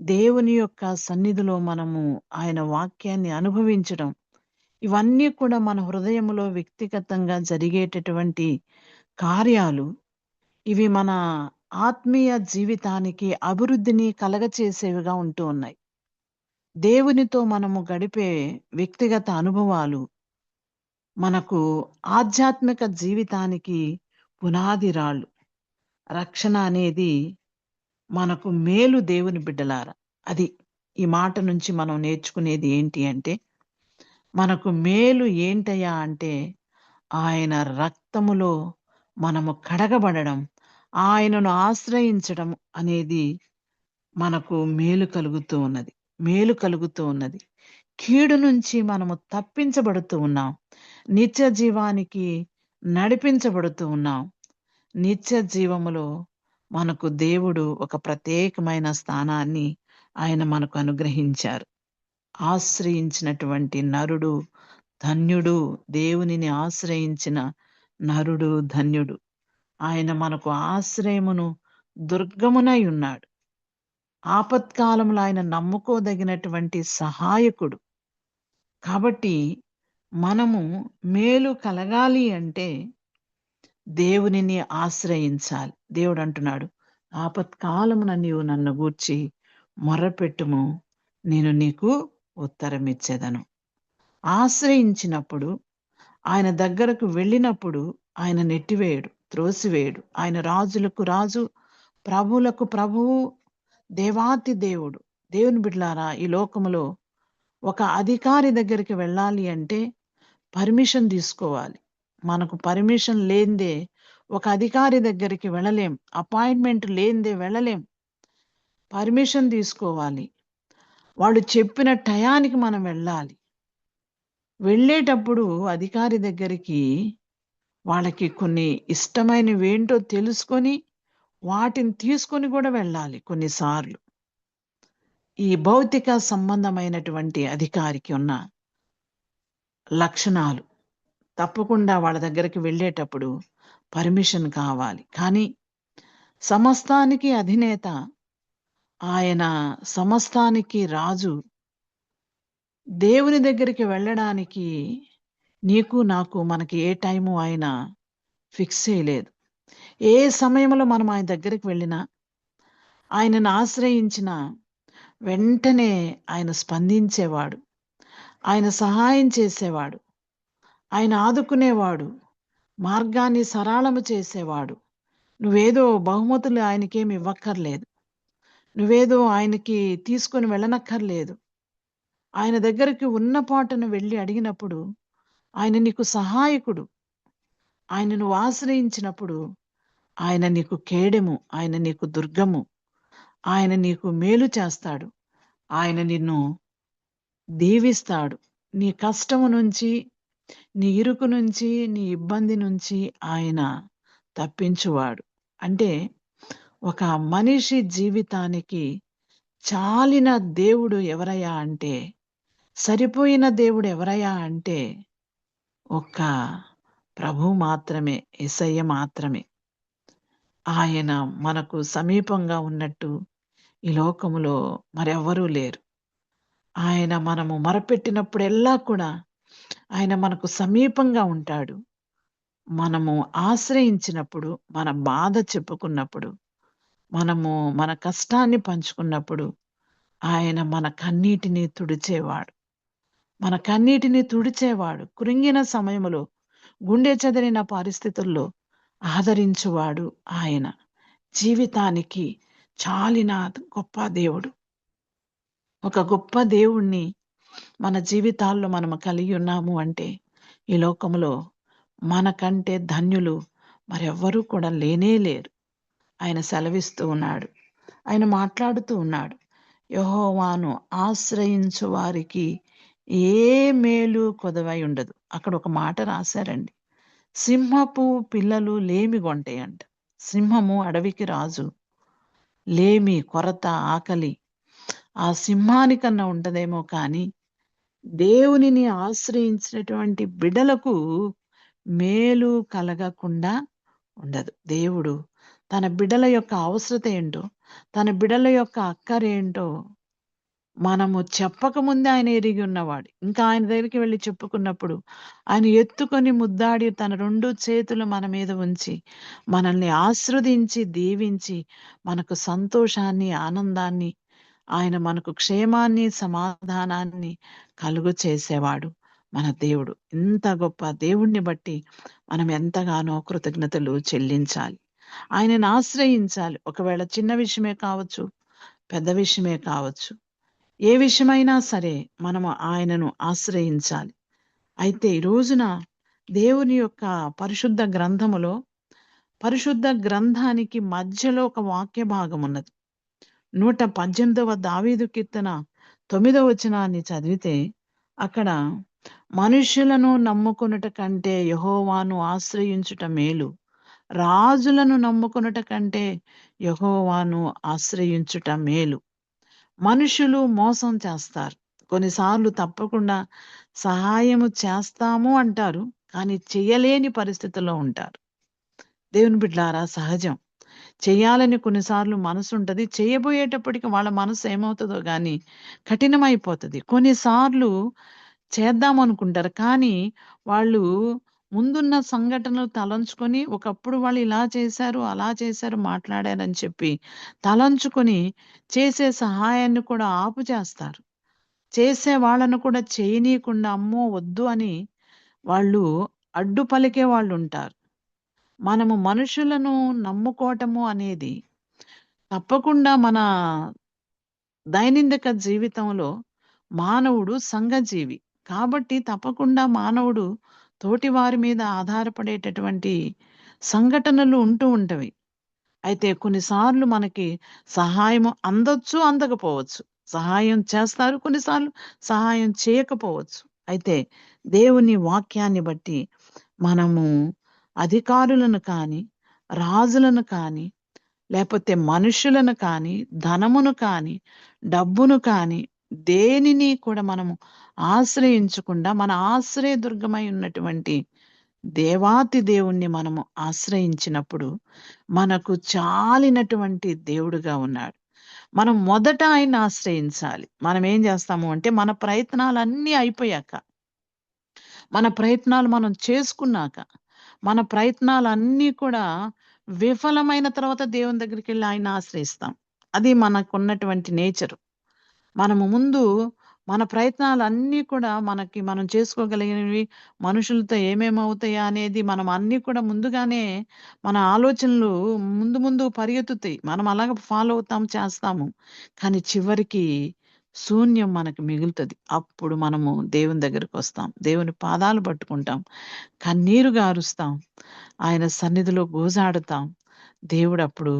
దేవుని యొక్క సన్నిధిలో మనము ఆయన వాక్యాన్ని అనుభవించడం, ఇవన్నీ కూడా మన హృదయములో వ్యక్తిగతంగా జరిగేటటువంటి కార్యాలు. ఇవి మన ఆత్మీయ జీవితానికి అభివృద్ధిని కలగచేసేవిగా ఉంటూ ఉన్నాయి. దేవునితో మనము గడిపే వ్యక్తిగత అనుభవాలు మనకు ఆధ్యాత్మిక జీవితానికి పునాది రాళ్ళు. రక్షణ అనేది మనకు మేలు దేవుని బిడ్డలారా. అది ఈ మాట నుంచి మనం నేర్చుకునేది ఏంటి అంటే, మనకు మేలు ఏంటయ్యా అంటే ఆయన రక్తములో మనము కడగబడడం, ఆయనను ఆశ్రయించడం అనేది మనకు మేలు కలుగుతూ ఉన్నది. కీడు నుంచి మనము తప్పించబడుతూ ఉన్నాం. నిత్య జీవానికి నడిపించబడుతూ ఉన్నాం. నిత్య జీవములో మనకు దేవుడు ఒక ప్రత్యేకమైన స్థానాన్ని ఆయన మనకు అనుగ్రహించారు. ఆశ్రయించినటువంటి నరుడు ధన్యుడు. దేవునిని ఆశ్రయించిన నరుడు ధన్యుడు. ఆయన మనకు ఆశ్రయమును దుర్గమునై ఉన్నాడు. ఆపత్కాలంలో ఆయన నమ్ముకోదగినటువంటి సహాయకుడు. కాబట్టి మనము మేలు కలగాలి అంటే దేవునిని ఆశ్రయించాలి. దేవుడు అంటున్నాడు, ఆపత్కాలమున నీవు నన్ను గూర్చి మొర్రపెట్టుము, నేను నీకు ఉత్తరం ఇచ్చేదను. ఆశ్రయించినప్పుడు, ఆయన దగ్గరకు వెళ్ళినప్పుడు ఆయన నెట్టివేయడు, త్రోసివేయడు. ఆయన రాజులకు రాజు, ప్రభువులకు ప్రభువు, దేవాతి దేవుడు. దేవుని బిడ్డలారా, ఈ లోకములో ఒక అధికారి దగ్గరికి వెళ్ళాలి అంటే పర్మిషన్ తీసుకోవాలి. మనకు పర్మిషన్ లేనిదే ఒక అధికారి దగ్గరికి వెళ్ళలేం. అపాయింట్మెంట్ లేనిదే వెళ్ళలేం. పర్మిషన్ తీసుకోవాలి. వాళ్ళు చెప్పిన టయానికి మనం వెళ్ళాలి. వెళ్ళేటప్పుడు అధికారి దగ్గరికి వాళ్ళకి కొన్ని ఇష్టమైనవి ఏంటో తెలుసుకొని వాటిని తీసుకొని కూడా వెళ్ళాలి. కొన్నిసార్లు ఈ భౌతిక సంబంధమైనటువంటి అధికారికి ఉన్న లక్షణాలు తప్పకుండా వాళ్ళ దగ్గరికి వెళ్ళేటప్పుడు పర్మిషన్ కావాలి. కానీ సమస్తానికి అధినేత, ఆయన సమస్తానికి రాజు, దేవుని దగ్గరికి వెళ్ళడానికి నీకు నాకు మనకి ఏ టైము ఆయన ఫిక్స్ చేయలేదు. ఏ సమయంలో మనం ఆయన దగ్గరికి వెళ్ళినా ఆయనను ఆశ్రయించిన వెంటనే ఆయన స్పందించేవాడు, ఆయన సహాయం చేసేవాడు, ఆయన ఆదుకునేవాడు, మార్గాన్ని సరళము చేసేవాడు. నువ్వేదో బహుమతులు ఆయనకేమి ఇవ్వక్కర్లేదు, నువ్వేదో ఆయనకి తీసుకొని వెళ్ళనక్కర్లేదు. ఆయన దగ్గరికి ఉన్న పాటును వెళ్ళి అడిగినప్పుడు ఆయన నీకు సహాయకుడు. ఆయన నువ్వు ఆశ్రయించినప్పుడు ఆయన నీకు కేడెము, ఆయన నీకు దుర్గము, ఆయన నీకు మేలు చేస్తాడు, ఆయన నిన్ను దీవిస్తాడు. నీ కష్టము నుంచి, నీ ఇరుకు నుంచి, నీ ఇబ్బంది నుంచి ఆయన తప్పించువాడు. అంటే ఒక మనిషి జీవితానికి చాలిన దేవుడు ఎవరయ్యా అంటే, సరిపోయిన దేవుడు ఎవరయ్యా అంటే ఒక్క ప్రభు మాత్రమే, యేసయ్య మాత్రమే. ఆయన మనకు సమీపంగా ఉన్నట్టు ఈ లోకములో మరెవ్వరూ లేరు. ఆయన మనము మొరపెట్టినప్పుడెల్లా కూడా ఆయన మనకు సమీపంగా ఉంటాడు. మనము ఆశ్రయించినప్పుడు, మన బాధ చెప్పుకున్నప్పుడు, మనము మన కష్టాన్ని పంచుకున్నప్పుడు ఆయన మన కన్నీటిని తుడిచేవాడు. మన కన్నీటిని తుడిచేవాడు. కృంగిన సమయములో, గుండె చెదిరిన పరిస్థితుల్లో ఆదరించువాడు ఆయన. జీవితానికి చాలిన గొప్ప దేవుడు. ఒక గొప్ప దేవుణ్ణి మన జీవితాల్లో మనము కలిగి ఉన్నాము అంటే ఈ లోకములో మనకంటే ధన్యులు మరెవ్వరూ కూడా లేనే లేరు. ఆయన సెలవిస్తూ ఉన్నాడు, ఆయన మాట్లాడుతూ ఉన్నాడు. యెహోవాను ఆశ్రయించు వారికి ఏ మేలు కొదవై ఉండదు. అక్కడ ఒక మాట రాశారండి, సింహపు పిల్లలు లేమి కొంటాయంట. సింహము అడవికి రాజు, లేమి, కొరత, ఆకలి ఆ సింహానికన్నా ఉంటదేమో కానీ దేవునిని ఆశ్రయించినటువంటి బిడ్డలకు మేలు కలగకుండా ఉండదు. దేవుడు తన బిడ్డల యొక్క అవసరత ఏంటో, తన బిడ్డల యొక్క అక్కరేంటో మనము చెప్పకముందే ఆయన ఎరిగి ఉన్నవాడు. ఇంకా ఆయన దగ్గరికి వెళ్ళి చెప్పుకున్నప్పుడు ఆయన ఎత్తుకొని ముద్దాడి తన 2 చేతులు మన మీద ఉంచి మనల్ని ఆశీర్వదించి దీవించి మనకు సంతోషాన్ని, ఆనందాన్ని, ఆయన మనకు క్షేమాన్ని, సమాధానాన్ని కలుగు చేసేవాడు మన దేవుడు. ఇంత గొప్ప దేవుణ్ణి బట్టి మనం ఎంతగానో కృతజ్ఞతలు చెల్లించాలి, ఆయనను ఆశ్రయించాలి. ఒకవేళ చిన్న విషయమే కావచ్చు, పెద్ద విషయమే కావచ్చు, ఏ విషయమైనా సరే మనము ఆయనను ఆశ్రయించాలి. అయితే ఈ రోజున దేవుని యొక్క పరిశుద్ధ గ్రంథములో, పరిశుద్ధ గ్రంథానికి మధ్యలో ఒక వాక్య భాగం ఉన్నది. 118వ దావీదు కీర్తన 9వ వచనాన్ని చదివితే అక్కడ మనుషులను నమ్ముకొనుట కంటే యెహోవాను ఆశ్రయించుట మేలు, రాజులను నమ్ముకొనుట కంటే యెహోవాను ఆశ్రయించుట మేలు. మనుషులు మోసం చేస్తారు, కొన్నిసార్లు తప్పకుండా సహాయము చేస్తాము అంటారు, కానీ చేయలేని పరిస్థితుల్లో ఉంటారు. దేవుని బిడ్డలారా, సహజం, చేయాలని కొన్నిసార్లు మనసు ఉంటుంది, చేయబోయేటప్పటికి వాళ్ళ మనసు ఏమవుతుందో కానీ కఠినమైపోతుంది. కొన్నిసార్లు చేద్దాం అనుకుంటారు, కానీ వాళ్ళు ముందున్న సంఘటనలు తలంచుకొని ఒకప్పుడు వాళ్ళు ఇలా చేశారు, అలా చేశారు, మాట్లాడారని చెప్పి తలంచుకొని చేసే సహాయాన్ని కూడా ఆపు చేస్తారు. చేసే వాళ్ళను కూడా చేయనీయకుండా అమ్మో వద్దు అని వాళ్ళు అడ్డు పలికే వాళ్ళు ఉంటారు. మనము మనుషులను నమ్ముకోవటము అనేది తప్పకుండా మన దైనందిక జీవితంలో మానవుడు సంఘజీవి కాబట్టి తప్పకుండా మానవుడు తోటి వారి మీద ఆధారపడేటటువంటి సంఘటనలు ఉంటూ ఉంటవి. అయితే కొన్నిసార్లు మనకి సహాయం అందొచ్చు, అందకపోవచ్చు. సహాయం చేస్తారు, కొన్నిసార్లు సహాయం చేయకపోవచ్చు. అయితే దేవుని వాక్యాన్ని బట్టి మనము అధికారులను కానీ, రాజులను కానీ, లేకపోతే మనుషులను కానీ, ధనమును కానీ, డబ్బును కానీ, దేనిని కూడా మనము ఆశ్రయించకుండా మన ఆశ్రయదుర్గమై ఉన్నటువంటి దేవాతి దేవుణ్ణి మనము ఆశ్రయించినప్పుడు మనకు చాలినటువంటి దేవుడుగా ఉన్నాడు. మనం మొదట ఆయన ఆశ్రయించాలి. మనం ఏం చేస్తాము అంటే మన ప్రయత్నాలన్నీ అయిపోయాక, మన ప్రయత్నాలు మనం చేసుకున్నాక, మన ప్రయత్నాలన్నీ కూడా విఫలమైన తర్వాత దేవుని దగ్గరికి వెళ్ళి ఆయన ఆశ్రయిస్తాం. అది మనకున్నటువంటి నేచరు. మనము ముందు మన ప్రయత్నాలన్నీ కూడా మనం చేసుకోగలిగినవి మనుషులతో ఏమేమవుతాయా అనేది మనం అన్నీ కూడా ముందుగానే మన ఆలోచనలు ముందు పరిగెత్తుతాయి. మనం అలాగ ఫాలో అవుతాం, చేస్తాము. కానీ చివరికి శూన్యం మనకు మిగులుతది. అప్పుడు మనము దేవుని దగ్గరకొస్తాం. దేవుని పాదాలు పట్టుకుంటాం. కన్నీరు గారుస్తాం. ఆయన సన్నిధిలో గోజాడుతాం. దేవుడప్పుడు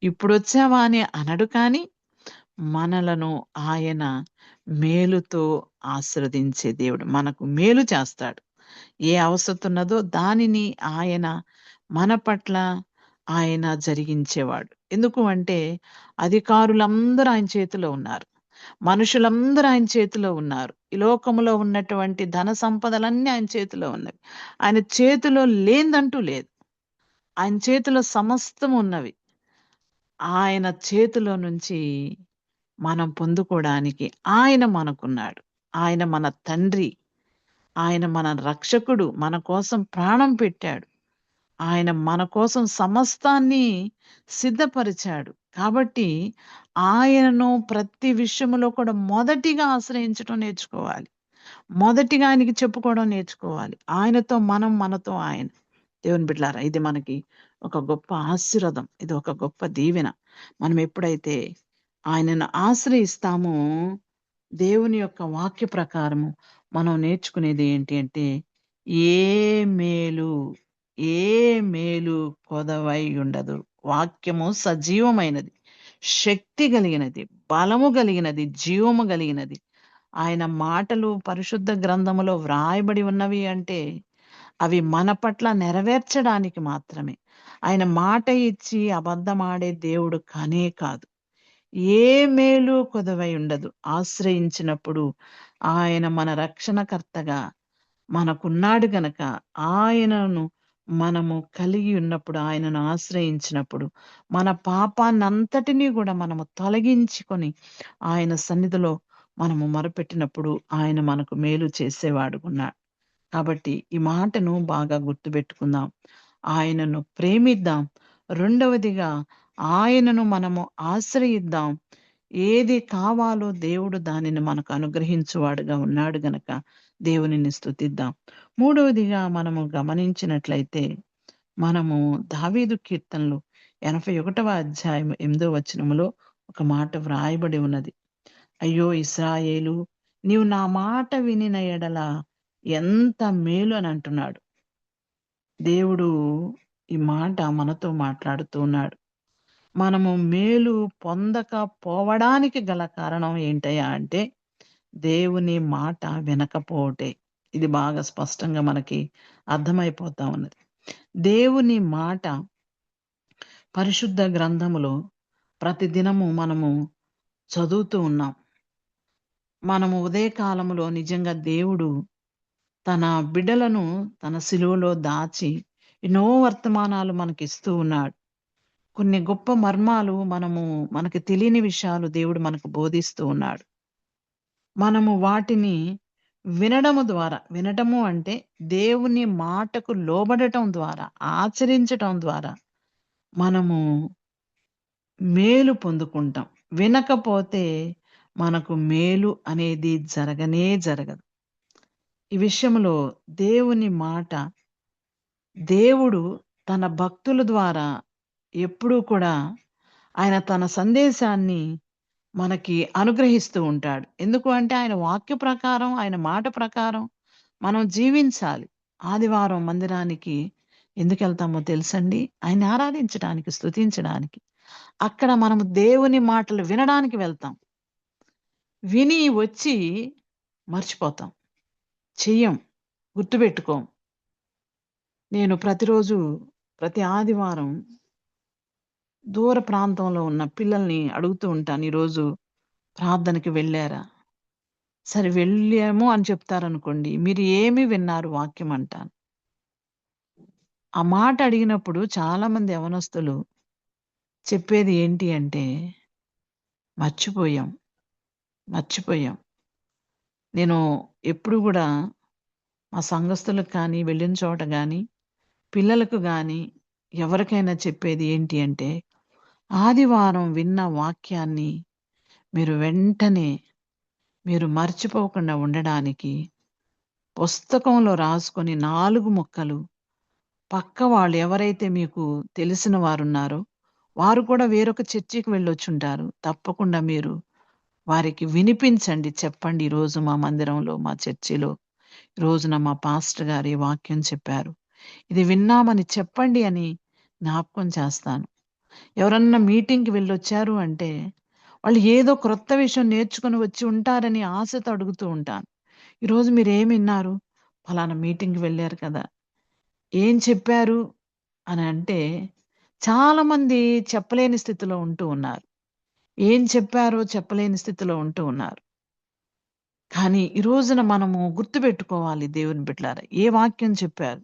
ఇప్పుడొచ్చావా అని అనడు కానీ, మనలను ఆయన మేలుతో ఆశీర్వదించే దేవుడు. మనకు మేలు చేస్తాడు. ఏ అవసరతున్నదో దానిని ఆయన మన పట్ల ఆయన జరిగించేవాడు. ఎందుకు అంటే అధికారులందరూ ఆయన చేతిలో ఉన్నారు. మనుషులందరూ ఆయన చేతిలో ఉన్నారు. ఈ లోకములో ఉన్నటువంటి ధన సంపదలన్నీ ఆయన చేతిలో ఉన్నవి. ఆయన చేతిలో లేనిదంటూ లేదు. ఆయన చేతిలో సమస్తం ఉన్నవి. ఆయన చేతిలో నుంచి మనం పొందుకోవడానికి ఆయన మనకున్నాడు. ఆయన మన తండ్రి. ఆయన మన రక్షకుడు. మన కోసం ప్రాణం పెట్టాడు. ఆయన మన కోసం సమస్తాన్ని సిద్ధపరిచాడు. కాబట్టి ఆయనను ప్రతి విషయంలో కూడా మొదటిగా ఆశ్రయించడం నేర్చుకోవాలి. మొదటిగా ఆయనకి చెప్పుకోవడం నేర్చుకోవాలి. ఆయనతో మనం, మనతో ఆయన. దేవుని బిడ్డలారా, ఇది మనకి ఒక గొప్ప ఆశీర్వాదం. ఇది ఒక గొప్ప దీవెన. మనం ఎప్పుడైతే ఆయనను ఆశ్రయిస్తామో, దేవుని యొక్క వాక్య ప్రకారము మనం నేర్చుకునేది ఏంటి అంటే, ఏ మేలు ఏ మేలు కొదవై ఉండదు. వాక్యము సజీవమైనది, శక్తి కలిగినది, బలము కలిగినది, జీవము కలిగినది. ఆయన మాటలు పరిశుద్ధ గ్రంథములో వ్రాయబడి ఉన్నవి అంటే అవి మన పట్ల నెరవేర్చడానికి మాత్రమే. ఆయన మాట ఇచ్చి అబద్ధమాడే దేవుడు కానే కాదు. ఏ మేలు కొదవై ఉండదు. ఆశ్రయించినప్పుడు ఆయన మన రక్షణకర్తగా మనకున్నాడు గనక, ఆయనను మనము కలిగి ఉన్నప్పుడు, ఆయనను ఆశ్రయించినప్పుడు మన పాపాన్నంతటినీ కూడా మనము తొలగించుకొని ఆయన సన్నిధిలో మనము మొరపెట్టినప్పుడు ఆయన మనకు మేలు చేసేవాడు ఉన్నాడు. కాబట్టి ఈ మాటను బాగా గుర్తుపెట్టుకుందాం. ఆయనను ప్రేమిద్దాం. రెండవదిగా ఆయనను మనము ఆశ్రయిద్దాం. ఏది కావాలో దేవుడు దానిని మనకు అనుగ్రహించువాడుగా ఉన్నాడు గనక దేవునిని స్తుతిద్దాం. మూడవదిగా మనము గమనించినట్లయితే, మనము దావీదు కీర్తనలు 81వ అధ్యాయం 8వ వచనములో ఒక మాట వ్రాయబడి ఉన్నది. అయ్యో ఇశ్రాయేలు, నీవు నా మాట వినిన ఎడల ఎంత మేలు అని అంటున్నాడు. దేవుడు ఈ మాట మనతో మాట్లాడుతూ ఉన్నాడు. మనము మేలు పొందకపోవడానికి గల కారణం ఏంటయ్యా అంటే, దేవుని మాట వినకపోవటే. ఇది బాగా స్పష్టంగా మనకి అర్థమైపోతా ఉన్నది. దేవుని మాట పరిశుద్ధ గ్రంథములో ప్రతిదినము మనము చదువుతూ ఉన్నాం. మనము ఉదయకాలములో నిజంగా దేవుడు తన బిడ్డలను తన సిలువలో దాచి ఎన్నో వర్తమానాలు మనకిస్తూ ఉన్నాడు. కొన్ని గొప్ప మర్మాలు మనకి తెలియని విషయాలు దేవుడు మనకు బోధిస్తూ ఉన్నాడు. మనము వాటిని వినటము అంటే దేవుని మాటకు లోబడటం ద్వారా, ఆచరించటం ద్వారా మనము మేలు పొందుకుంటాం. వినకపోతే మనకు మేలు అనేది జరగనే జరగదు. ఈ విషయంలో దేవుని మాట దేవుడు తన భక్తుల ద్వారా ఎప్పుడూ కూడా ఆయన తన సందేశాన్ని మనకి అనుగ్రహిస్తూ ఉంటాడు. ఎందుకు అంటే ఆయన వాక్య ప్రకారం, ఆయన మాట ప్రకారం మనం జీవించాలి. ఆదివారం మందిరానికి ఎందుకు వెళ్తామో తెలుసండి? ఆయన్ని ఆరాధించడానికి, స్తుతించడానికి. అక్కడ మనము దేవుని మాటలు వినడానికి వెళ్తాం. విని వచ్చి మర్చిపోతాం, చెయ్యం, గుర్తుపెట్టుకోం. నేను ప్రతిరోజు ప్రతి ఆదివారం దూర ప్రాంతంలో ఉన్న పిల్లల్ని అడుగుతూ ఉంటాను, ఈరోజు ప్రార్థనకి వెళ్ళారా? సరే వెళ్ళాము అని చెప్తారనుకోండి, మీరు ఏమి విన్నారు వాక్యం అంటాను. ఆ మాట అడిగినప్పుడు చాలా మంది యవనస్తులు చెప్పేది ఏంటి అంటే, మర్చిపోయాం. నేను ఎప్పుడు కూడా మా సంఘస్థులకు కానీ, వెళ్ళిన చోట కానీ, పిల్లలకు కానీ, ఎవరికైనా చెప్పేది ఏంటి అంటే, ఆదివారం విన్న వాక్యాన్ని వెంటనే మీరు మర్చిపోకుండా ఉండడానికి పుస్తకంలో రాసుకొని 4 ముక్కలు పక్క వాళ్ళు ఎవరైతే మీకు తెలిసిన వారున్నారో వారు కూడా వేరొక చర్చికి వెళ్ళొచ్చుంటారు. తప్పకుండా మీరు వారికి వినిపించండి. చెప్పండి, ఈరోజు మా మందిరంలో, మా చర్చిలో ఈ రోజున మా పాస్టర్ గారు ఈ వాక్యం చెప్పారు. ఇది విన్నామని చెప్పండి అని జ్ఞాపకం చేస్తాను. ఎవరన్నా మీటింగ్‌కి వెళ్ళొచ్చారు అంటే వాళ్ళు ఏదో క్రొత్త విషయం నేర్చుకొని వచ్చి ఉంటారని ఆశతో అడుగుతూ ఉంటాను. ఈరోజు మీరేం విన్నారు? ఫలానా మీటింగ్‌కి వెళ్లారు కదా! ఏం చెప్పారు అని అంటే చాలామంది చెప్పలేని స్థితిలో ఉంటూ ఉన్నారు. ఏం చెప్పారో చెప్పలేని స్థితిలో ఉంటూ ఉన్నారు. కానీ ఈ రోజున మనము గుర్తుపెట్టుకోవాలి దేవుని బిడ్డలారా. ఏ వాక్యం చెప్పారు?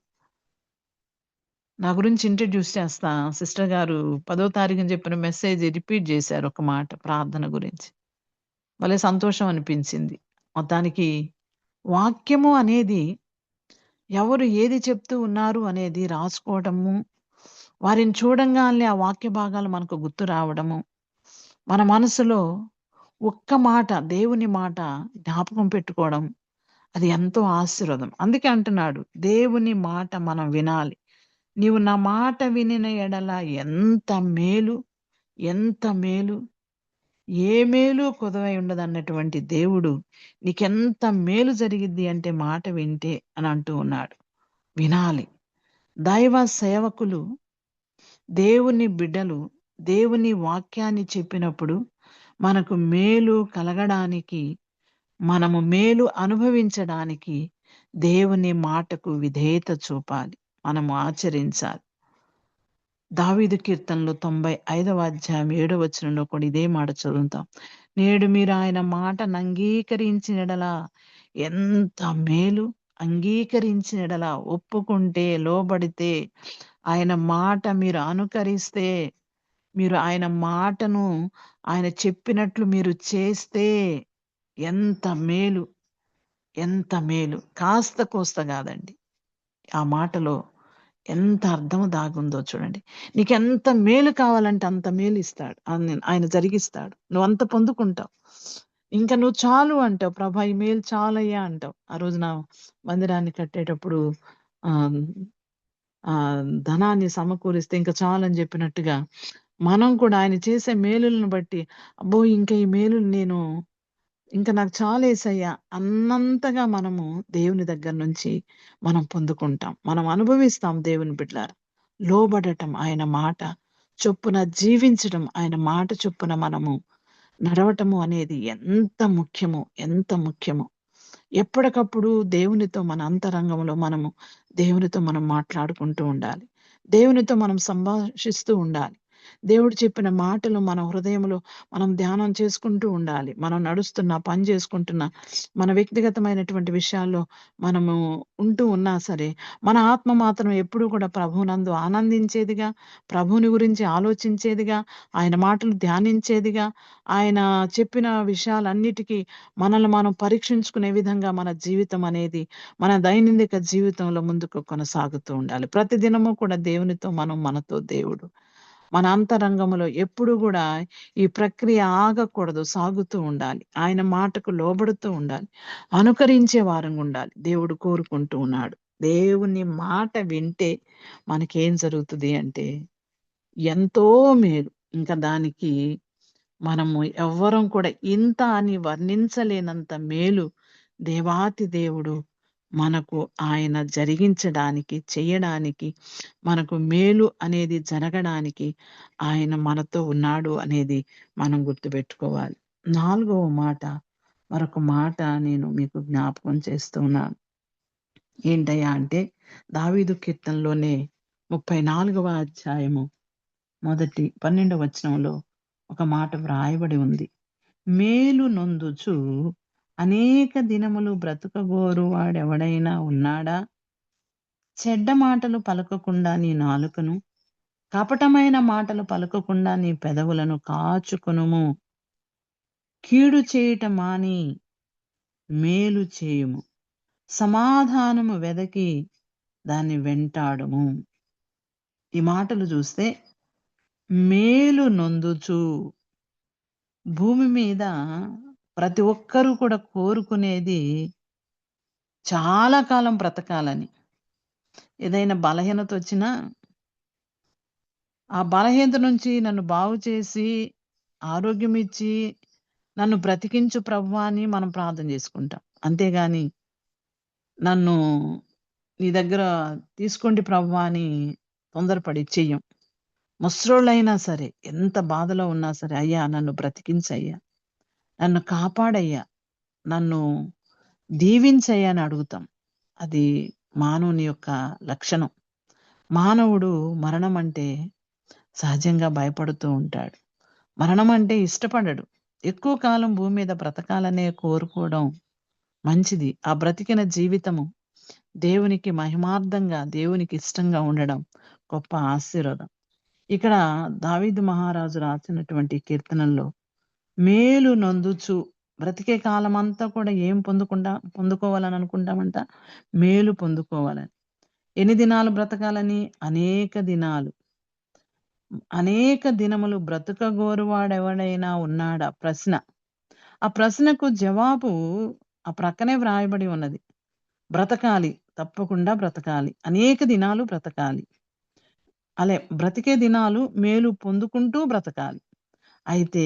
నా గురించి ఇంట్రడ్యూస్ చేస్తా. సిస్టర్ గారు 10వ తారీఖున చెప్పిన మెసేజ్ రిపీట్ చేశారు ఒక మాట ప్రార్థన గురించి. భలే సంతోషం అనిపించింది. మొత్తానికి వాక్యము అనేది ఎవరు ఏది చెప్తూ ఉన్నారు అనేది రాసుకోవడము, వారిని చూడంగానే ఆ వాక్య భాగాలు మనకు గుర్తు రావడము, మన మనసులో ఒక్క మాట, దేవుని మాట జ్ఞాపకం పెట్టుకోవడం, అది ఎంతో ఆశీర్వాదం. అందుకే అంటున్నాడు, దేవుని మాట మనం వినాలి. నీవు నా మాట వినిన ఎడల ఎంత మేలు, ఎంత మేలు, ఏ మేలు కొదవై ఉండదన్నటువంటి దేవుడు నీకెంత మేలు జరిగిద్ది అంటే మాట వింటే అని అంటూ ఉన్నాడు. వినాలి. దైవ సేవకులు, దేవుని బిడ్డలు దేవుని వాక్యాన్ని చెప్పినప్పుడు మనకు మేలు కలగడానికి, మనము మేలు అనుభవించడానికి దేవుని మాటకు విధేయత చూపాలి, మనము ఆచరించాలి. దావీదు కీర్తనలో 95వ అధ్యాయం 7వ వచనంలో కూడా ఇదే మాట చదువుతాం. నేడు మీరు ఆయన మాటను అంగీకరించిన యెడల ఎంత మేలు, అంగీకరించిన యెడల ఒప్పుకుంటే, లోబడితే, ఆయన మాట మీరు అనుకరిస్తే, మీరు ఆయన మాటను ఆయన చెప్పినట్లు మీరు చేస్తే ఎంత మేలు, ఎంత మేలు. కాస్త కోస్త కాదండి. ఆ మాటలో ఎంత అర్థం దాగుందో చూడండి. నీకెంత మేలు కావాలంటే అంత మేలు ఇస్తాడు. ఆయన జరిగిస్తాడు. నువ్వంత పొందుకుంటావు. ఇంకా నువ్వు చాలు అంటావు. ప్రభా ఈ మేలు చాలయ్యా అంటావు. ఆ రోజున మందిరాన్ని కట్టేటప్పుడు ఆహ్, ధనాన్ని సమకూరిస్తే ఇంకా చాలని చెప్పినట్టుగా మనం కూడా ఆయన చేసే మేలులను బట్టి అబ్బో! ఇంకా ఈ మేలులు నేను ఇంకా నాకు చాలేసయ్యా అన్నంతగా మనము దేవుని దగ్గర నుంచి మనం పొందుకుంటాం. మనం అనుభవిస్తాం దేవుని బిడ్డలారా. లోబడటం, ఆయన మాట చొప్పున జీవించడం, ఆయన మాట చొప్పున మనము నడవటము అనేది ఎంత ముఖ్యమో, ఎంత ముఖ్యమో. ఎప్పటికప్పుడు దేవునితో మన అంతరంగంలో మనము దేవునితో మనం మాట్లాడుకుంటూ ఉండాలి. దేవునితో మనం సంభాషిస్తూ ఉండాలి. దేవుడు చెప్పిన మాటలు మన హృదయంలో మనం ధ్యానం చేసుకుంటూ ఉండాలి. మనం నడుస్తున్నా, పని చేసుకుంటున్నా, మన వ్యక్తిగతమైనటువంటి విషయాల్లో మనము ఉంటూ ఉన్నా సరే, మన ఆత్మ మాత్రం ఎప్పుడూ కూడా ప్రభువునందు ఆనందించేదిగా, ప్రభువుని గురించి ఆలోచించేదిగా, ఆయన మాటలు ధ్యానించేదిగా, ఆయన చెప్పిన విషయాలన్నిటికీ మనల్ని మనం పరీక్షించుకునే విధంగా మన జీవితం అనేది, మన దైనందిక జీవితంలో ముందుకు కొనసాగుతూ ఉండాలి. ప్రతిదినము కూడా దేవునితో మనం, మనతో దేవుడు. మన అంతరంగంలో ఎప్పుడు కూడా ఈ ప్రక్రియ ఆగకూడదు, సాగుతూ ఉండాలి. ఆయన మాటకు లోబడుతూ ఉండాలి. అనుకరించే వారంగా ఉండాలి. దేవుడు కోరుకుంటూ ఉన్నాడు. దేవుని మాట వింటే మనకేం జరుగుతుంది అంటే ఎంతో మేలు. ఇంకా దానికి మనము ఎవ్వరం కూడా ఇంత అని వర్ణించలేనంత మేలు దేవాతి దేవుడు మనకు ఆయన జరిగించడానికి, చేయడానికి, మనకు మేలు అనేది జరగడానికి ఆయన మనతో ఉన్నాడు అనేది మనం గుర్తుపెట్టుకోవాలి. 4వ మాట, మరొక మాట నేను మీకు జ్ఞాపకం చేస్తూ ఉన్నాను. ఏంటయ్యా అంటే దావీదు కీర్తనలోనే 34వ అధ్యాయము 12వ వచనంలో ఒక మాట వ్రాయబడి ఉంది. మేలు నొందుచు అనేక దినములు బ్రతుకగోరు వాడెవడైనా ఉన్నాడా? చెడ్డ మాటలు పలకకుండా నీ నాలుకను, కపటమైన మాటలు పలకకుండా నీ పెదవులను కాచుకొనుము. కీడు చేయుట మాని మేలు చేయుము. సమాధానము వెదకి దాన్ని వెంటాడుము. ఈ మాటలు చూస్తే మేలు నొందుచు. భూమి మీద ప్రతి ఒక్కరూ కూడా కోరుకునేది చాలా కాలం బ్రతకాలని. ఏదైనా బలహీనత వచ్చినా ఆ బలహీనత నుంచి నన్ను బాగు చేసి ఆరోగ్యం ఇచ్చి నన్ను బ్రతికించు ప్రభువా అని మనం ప్రార్థన చేసుకుంటాం. అంతేగాని నన్ను నీ దగ్గర తీసుకోండి ప్రభువా అని తొందరపడి చెయ్యం. ముసలోళ్ళైనా సరే, ఎంత బాధలో ఉన్నా సరే, అయ్యా నన్ను బ్రతికించయ్యా, నన్ను కాపాడయ్యా, నన్ను దీవించయ్యా అని అడుగుతాం. అది మానవుని యొక్క లక్షణం. మానవుడు మరణం అంటే సహజంగా భయపడుతూ ఉంటాడు. మరణం అంటే ఇష్టపడడు. ఎక్కువ కాలం భూమి మీద బ్రతకాలనే కోరుకోవడం మంచిది. ఆ బ్రతికిన జీవితము దేవునికి మహిమార్థంగా, దేవునికి ఇష్టంగా ఉండడం గొప్ప ఆశీర్వాదం. ఇక్కడ దావీదు మహారాజు రాసినటువంటి కీర్తనల్లో మేలు నొందుచు, బ్రతికే కాలం అంతా కూడా ఏం పొందుకోవాలని అనుకుంటామంట? మేలు పొందుకోవాలని. ఎన్ని దినాలు బ్రతకాలని? అనేక దినాలు. అనేక దినములు బ్రతుకగోరువాడెవడైనా ఉన్నాడా? ప్రశ్న. ఆ ప్రశ్నకు జవాబు ఆ ప్రక్కనే వ్రాయబడి ఉన్నది. బ్రతకాలి, తప్పకుండా బ్రతకాలి, అనేక దినాలు బ్రతకాలి. బ్రతికే దినాలు మేలు పొందుకుంటూ బ్రతకాలి. అయితే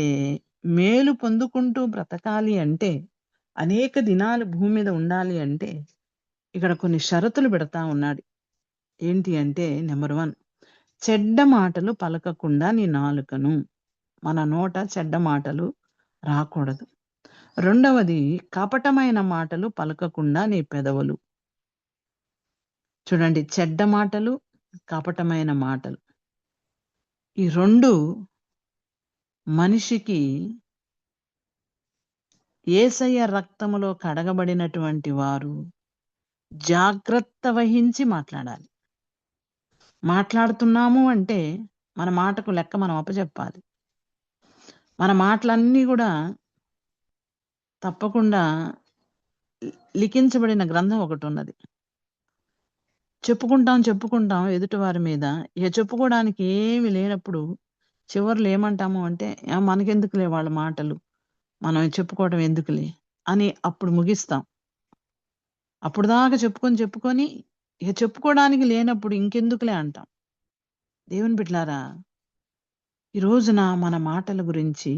మేలు పొందుకుంటూ బ్రతకాలి అంటే, అనేక దినాలు భూమి మీద ఉండాలి అంటే ఇక్కడ కొన్ని షరతులు పెడతా ఉన్నాడు. ఏంటి అంటే, నెంబర్ 1, చెడ్డ మాటలు పలకకుండా నీ నాలుకను. మన నోట చెడ్డ మాటలు రాకూడదు. రెండవది, కపటమైన మాటలు పలకకుండా నీ పెదవులు. చూడండి, చెడ్డ మాటలు, కపటమైన మాటలు, ఈ రెండు మనిషికి యేసయ్య రక్తములో కడగబడినటువంటి వారు జాగ్రత్త వహించి మాట్లాడాలి. మాట్లాడుతున్నాము అంటే మన మాటకు లెక్క మనం అప్పచెప్పాలి. మన మాటలన్నీ కూడా తప్పకుండా లిఖించబడిన గ్రంథం ఒకటి ఉన్నది. చెప్పుకుంటాం ఎదుటివారి మీద. ఇక చెప్పుకోవడానికి ఏమి లేనప్పుడు చివర్లో ఏమంటాము అంటే, మనకెందుకులే వాళ్ళ మాటలు, మనం చెప్పుకోవడం ఎందుకులే అని అప్పుడు ముగిస్తాం. అప్పుడు దాకా చెప్పుకొని ఇక చెప్పుకోవడానికి లేనప్పుడు ఇంకెందుకులే అంటాం. దేవుని బిడ్డలారా, ఈ రోజున మన మాటల గురించి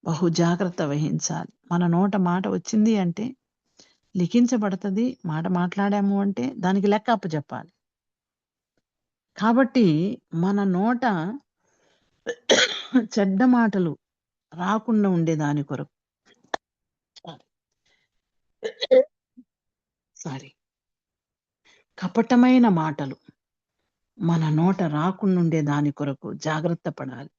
బహు జాగ్రత్త వహించాలి. మన నోట మాట వచ్చింది అంటే లిఖించబడుతుంది. మాట మాట్లాడాము అంటే దానికి లెక్క అప్పచెప్పాలి. కాబట్టి మన నోట చెడ్డ మాటలు రాకుండా ఉండేదాని కొరకు కపటమైన మాటలు మన నోట రాకుండా ఉండే దాని కొరకు జాగ్రత్త పడాలి.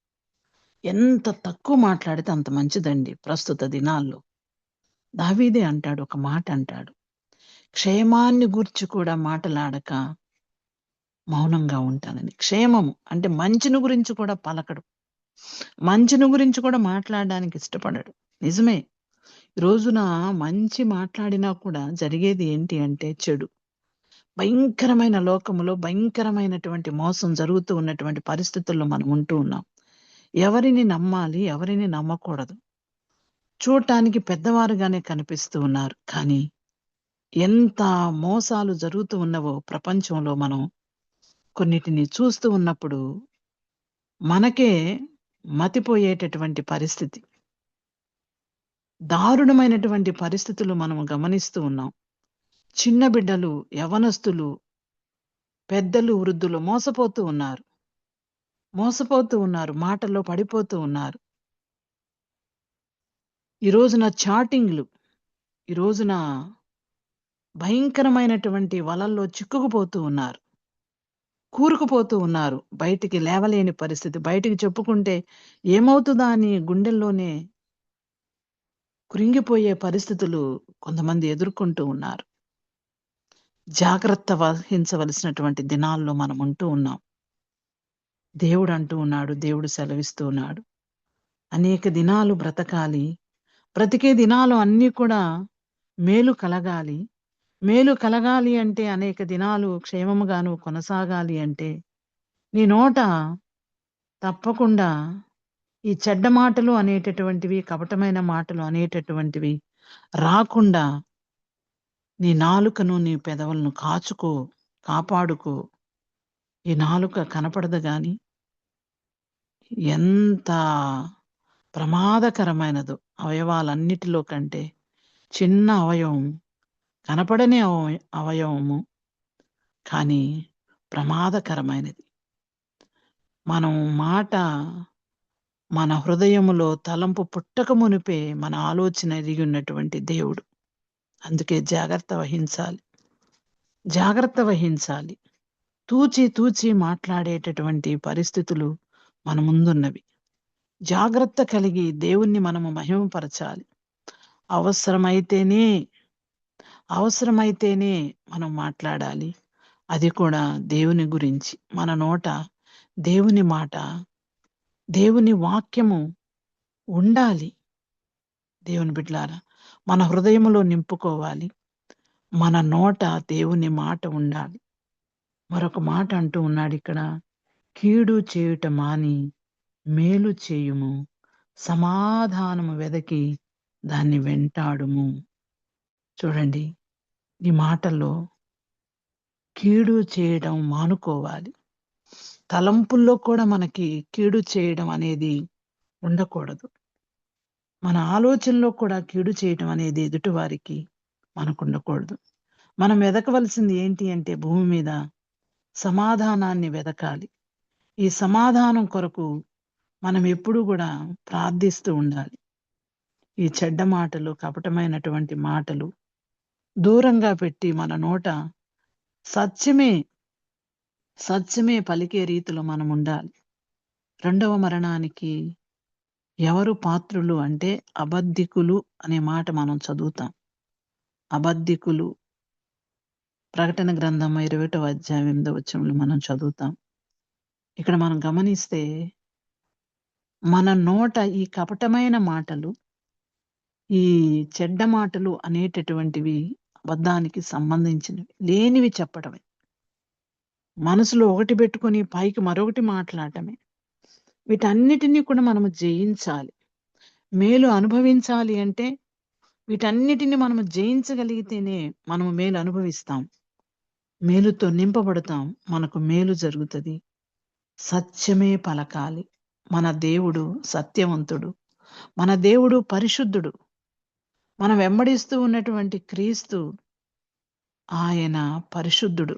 ఎంత తక్కువ మాట్లాడితే అంత మంచిదండి. ప్రస్తుత దినాల్లో దావీదే అంటాడు, ఒక మాట అంటాడు, క్షేమాన్ని గూర్చి కూడా మాటలాడక మౌనంగా ఉంటానని. క్షేమము అంటే మంచిని గురించి కూడా పలకడు, మంచిని గురించి కూడా మాట్లాడడానికి ఇష్టపడడు. నిజమే, ఈ రోజున మంచి మాట్లాడినా కూడా జరిగేది ఏంటి అంటే చెడు. భయంకరమైన లోకములో భయంకరమైనటువంటి మోసం జరుగుతూ ఉన్నటువంటి పరిస్థితుల్లో మనం ఉంటూ ఉన్నాం. ఎవరిని నమ్మాలి, ఎవరిని నమ్మకూడదు. చూడటానికి పెద్దవారుగానే కనిపిస్తూ ఉన్నారు, కానీ ఎంత మోసాలు జరుగుతూ ఉన్నవో ప్రపంచంలో మనం కొన్నిటిని చూస్తూ ఉన్నప్పుడు మనకే మతిపోయేటటువంటి పరిస్థితి. దారుణమైనటువంటి పరిస్థితులు మనం గమనిస్తూ ఉన్నాం. చిన్న బిడ్డలు, యవనస్తులు, పెద్దలు, వృద్ధులు మోసపోతూ ఉన్నారు, మాటల్లో పడిపోతూ ఉన్నారు. ఈ రోజున చాటింగ్లు, ఈ రోజున భయంకరమైనటువంటి వలల్లో చిక్కుకుపోతూ ఉన్నారు, కూరుకుపోతూ ఉన్నారు. బయటికి లేవలేని పరిస్థితి. బయటికి చెప్పుకుంటే ఏమవుతుందా అని గుండెల్లోనే కృంగిపోయే పరిస్థితులు కొంతమంది ఎదుర్కొంటూ ఉన్నారు. జాగ్రత్త వహించవలసినటువంటి దినాల్లో మనం ఉంటూ ఉన్నాం. దేవుడు అంటూ ఉన్నాడు, దేవుడు సెలవిస్తూ ఉన్నాడు, అనేక దినాలు బ్రతకాలి. బ్రతికే దినాలు అన్నీ కూడా మేలు కలగాలి. మేలు కలగాలి అంటే, అనేక దినాలు క్షేమముగాను కొనసాగాలి అంటే నీ నోట తప్పకుండా ఈ చెడ్డ మాటలు అనేటటువంటివి, కపటమైన మాటలు అనేటటువంటివి రాకుండా నీ నాలుకను, నీ పెదవులను కాపాడుకో. ఈ నాలుక కనపడదు గాని ఎంత ప్రమాదకరమైనదో. అవయవాలన్నిటిలో కంటే చిన్న అవయవం, కనపడని అవయవము, కానీ ప్రమాదకరమైనది. మనం మాట మన హృదయములో తలంపు పుట్టక మునిపే మన ఆలోచన ఎరిగి ఉన్నటువంటి దేవుడు. అందుకే జాగ్రత్త వహించాలి. తూచి మాట్లాడేటటువంటి పరిస్థితులు మన ముందున్నవి. జాగ్రత్త కలిగి దేవుణ్ణి మనము మహిమపరచాలి. అవసరమైతేనే మనం మాట్లాడాలి. అది కూడా దేవుని గురించి. మన నోట దేవుని మాట, దేవుని వాక్యము ఉండాలి. దేవుని బిడ్డలారా, మన హృదయములో నింపుకోవాలి. మన నోట దేవుని మాట ఉండాలి. మరొక మాట అంటూ ఉన్నాడు ఇక్కడ, కీడు చేయుట మాని మేలు చేయుము, సమాధానము వెదకి దాన్ని వెంటాడుము. చూడండి, ఈ మాటల్లో కీడు చేయడం మానుకోవాలి. తలంపుల్లో కూడా మనకి కీడు చేయడం అనేది ఉండకూడదు. మన ఆలోచనలో కూడా కీడు చేయడం అనేది ఎదుటివారికి మనకు ఉండకూడదు. మనం వెదకవలసింది ఏంటి అంటే, భూమి మీద సమాధానాన్ని వెదకాలి. ఈ సమాధానం కొరకు మనం ఎప్పుడూ కూడా ప్రార్థిస్తూ ఉండాలి. ఈ చెడ్డ మాటలు, కపటమైనటువంటి మాటలు దూరంగా పెట్టి మన నోట సత్యమే పలికే రీతిలో మనం ఉండాలి. రెండవ మరణానికి ఎవరు పాత్రులు అంటే అబద్ధికులు అనే మాట మనం చదువుతాం. అబద్ధికులు ప్రకటన గ్రంథం 21వ అధ్యాయం 8వ వచనంలో మనం చదువుతాం. ఇక్కడ మనం గమనిస్తే మన నోట ఈ కపటమైన మాటలు, ఈ చెడ్డ మాటలు అనేటటువంటివి అబద్ధానికి సంబంధించినవి, లేనివి చెప్పడమే. మనసులో ఒకటి పెట్టుకొని పైకి మరొకటి మాట్లాడటమే. వీటన్నిటినీ కూడా మనము జయించాలి. మేలు అనుభవించాలి అంటే వీటన్నిటిని మనము జయించగలిగితేనే మనము మేలు అనుభవిస్తాం, మేలుతో నింపబడతాం, మనకు మేలు జరుగుతుంది. సత్యమే పలకాలి. మన దేవుడు సత్యవంతుడు, మన దేవుడు పరిశుద్ధుడు. మనం వెంబడిస్తూ ఉన్నటువంటి క్రీస్తు ఆయన పరిశుద్ధుడు.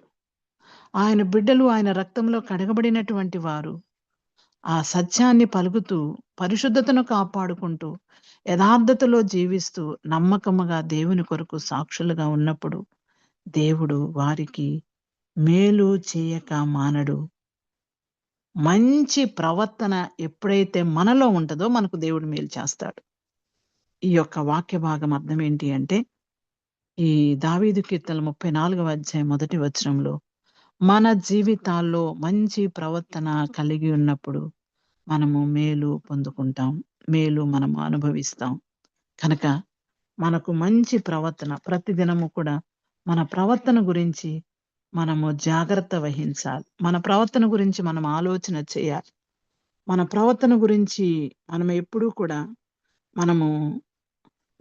ఆయన బిడ్డలు ఆయన రక్తంలో కడగబడినటువంటి వారు ఆ సత్యాన్ని పలుకుతూ, పరిశుద్ధతను కాపాడుకుంటూ, యథార్థతలో జీవిస్తూ, నమ్మకముగా దేవుని కొరకు సాక్షులుగా ఉన్నప్పుడు దేవుడు వారికి మేలు చేయక మానడు. మంచి ప్రవర్తన ఎప్పుడైతే మనలో ఉంటుందో మనకు దేవుడు మేలు చేస్తాడు. ఈ యొక్క వాక్య భాగం అర్థం ఏంటి అంటే, ఈ దావీదు కీర్తన 34వ అధ్యాయం 1వ వచనంలో మన జీవితాల్లో మంచి ప్రవర్తన కలిగి ఉన్నప్పుడు మనము మేలు పొందుకుంటాం, మేలు మనము అనుభవిస్తాం. కనుక మనకు మంచి ప్రవర్తన, ప్రతిదినము కూడా మన ప్రవర్తన గురించి మనము జాగ్రత్త వహించాలి. మన ప్రవర్తన గురించి మనం ఆలోచన చేయాలి. మన ప్రవర్తన గురించి మనం ఎప్పుడూ కూడా మనము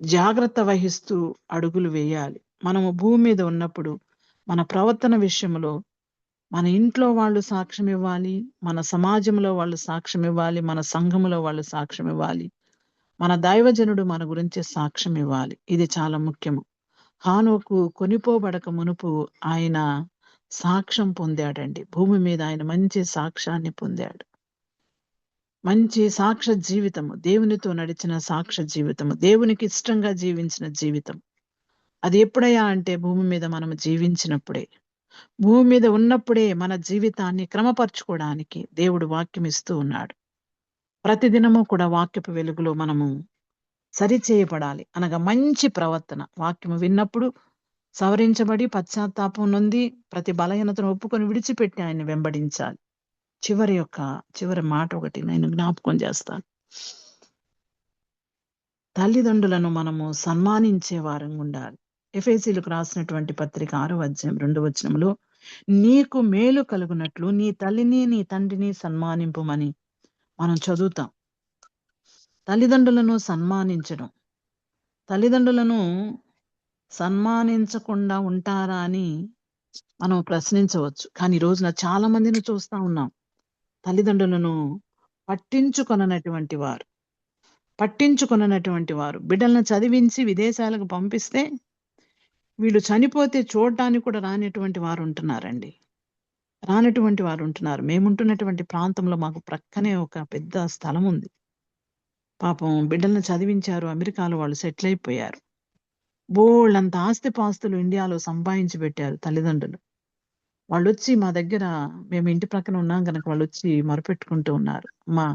జాగ్రత్త వహిస్తూ అడుగులు వేయాలి. మనము భూమి మీద ఉన్నప్పుడు మన ప్రవర్తన విషయంలో మన ఇంట్లో వాళ్ళు సాక్ష్యం ఇవ్వాలి, మన సమాజంలో వాళ్ళు సాక్ష్యం ఇవ్వాలి, మన సంఘములో వాళ్ళు సాక్ష్యం ఇవ్వాలి, మన దైవజనుడు మన గురించి సాక్ష్యం ఇవ్వాలి. ఇది చాలా ముఖ్యము. హానోకు కొనిపోబడక మునుపు ఆయన సాక్ష్యం పొందాడండి. భూమి మీద ఆయన మంచి సాక్ష్యాన్ని పొందాడు. మంచి సాక్ష్య జీవితము, దేవునితో నడిచిన సాక్ష్య జీవితము, దేవునికి ఇష్టంగా జీవించిన జీవితం. అది ఎప్పుడయ్యా అంటే భూమి మీద మనం జీవించినప్పుడే, భూమి మీద ఉన్నప్పుడే మన జీవితాన్ని క్రమపరచుకోవడానికి దేవుడు వాక్యం ఇస్తూ ఉన్నాడు. ప్రతిదినము కూడా వాక్యపు వెలుగులో మనము సరిచేయబడాలి. అనగా మంచి ప్రవర్తన, వాక్యము విన్నప్పుడు సవరించబడి పశ్చాత్తాపం నొంది ప్రతి బలహీనతను ఒప్పుకొని విడిచిపెట్టి ఆయన్ని వెంబడించాలి. చివరి మాట ఒకటి నేను జ్ఞాపకం చేస్తాను. తల్లిదండ్రులను మనము సన్మానించే వారంగా ఉండాలి. ఎఫెసీయులకు రాసినటువంటి పత్రిక 6వ అధ్యాయం 2వ వచనంలో నీకు మేలు కలుగునట్లు నీ తల్లిని నీ తండ్రిని సన్మానింపుమని మనం చదువుతాం. తల్లిదండ్రులను సన్మానించడం. తల్లిదండ్రులను సన్మానించకుండా ఉంటారా అని మనం ప్రశ్నించవచ్చు. కానీ ఈ రోజున చాలా మందిని చూస్తా ఉన్నాం. తల్లిదండ్రులను పట్టించుకొననటువంటి వారు బిడ్డలను చదివించి విదేశాలకు పంపిస్తే వీళ్ళు చనిపోతే చూడటానికి కూడా రానటువంటి వారు ఉంటున్నారు. మేముంటున్నటువంటి ప్రాంతంలో మాకు ప్రక్కనే ఒక పెద్ద స్థలం ఉంది. పాపం బిడ్డలను చదివించారు, అమెరికాలో వాళ్ళు సెటిల్ అయిపోయారు. బోళ్ళంత ఆస్తిపాస్తులు ఇండియాలో సంపాదించి పెట్టారు తల్లిదండ్రులు. వాళ్ళు వచ్చి మా దగ్గర, మేము ఇంటి ప్రక్కన ఉన్నాం కనుక వాళ్ళు వచ్చి మొరపెట్టుకుంటూ ఉన్నారు. మా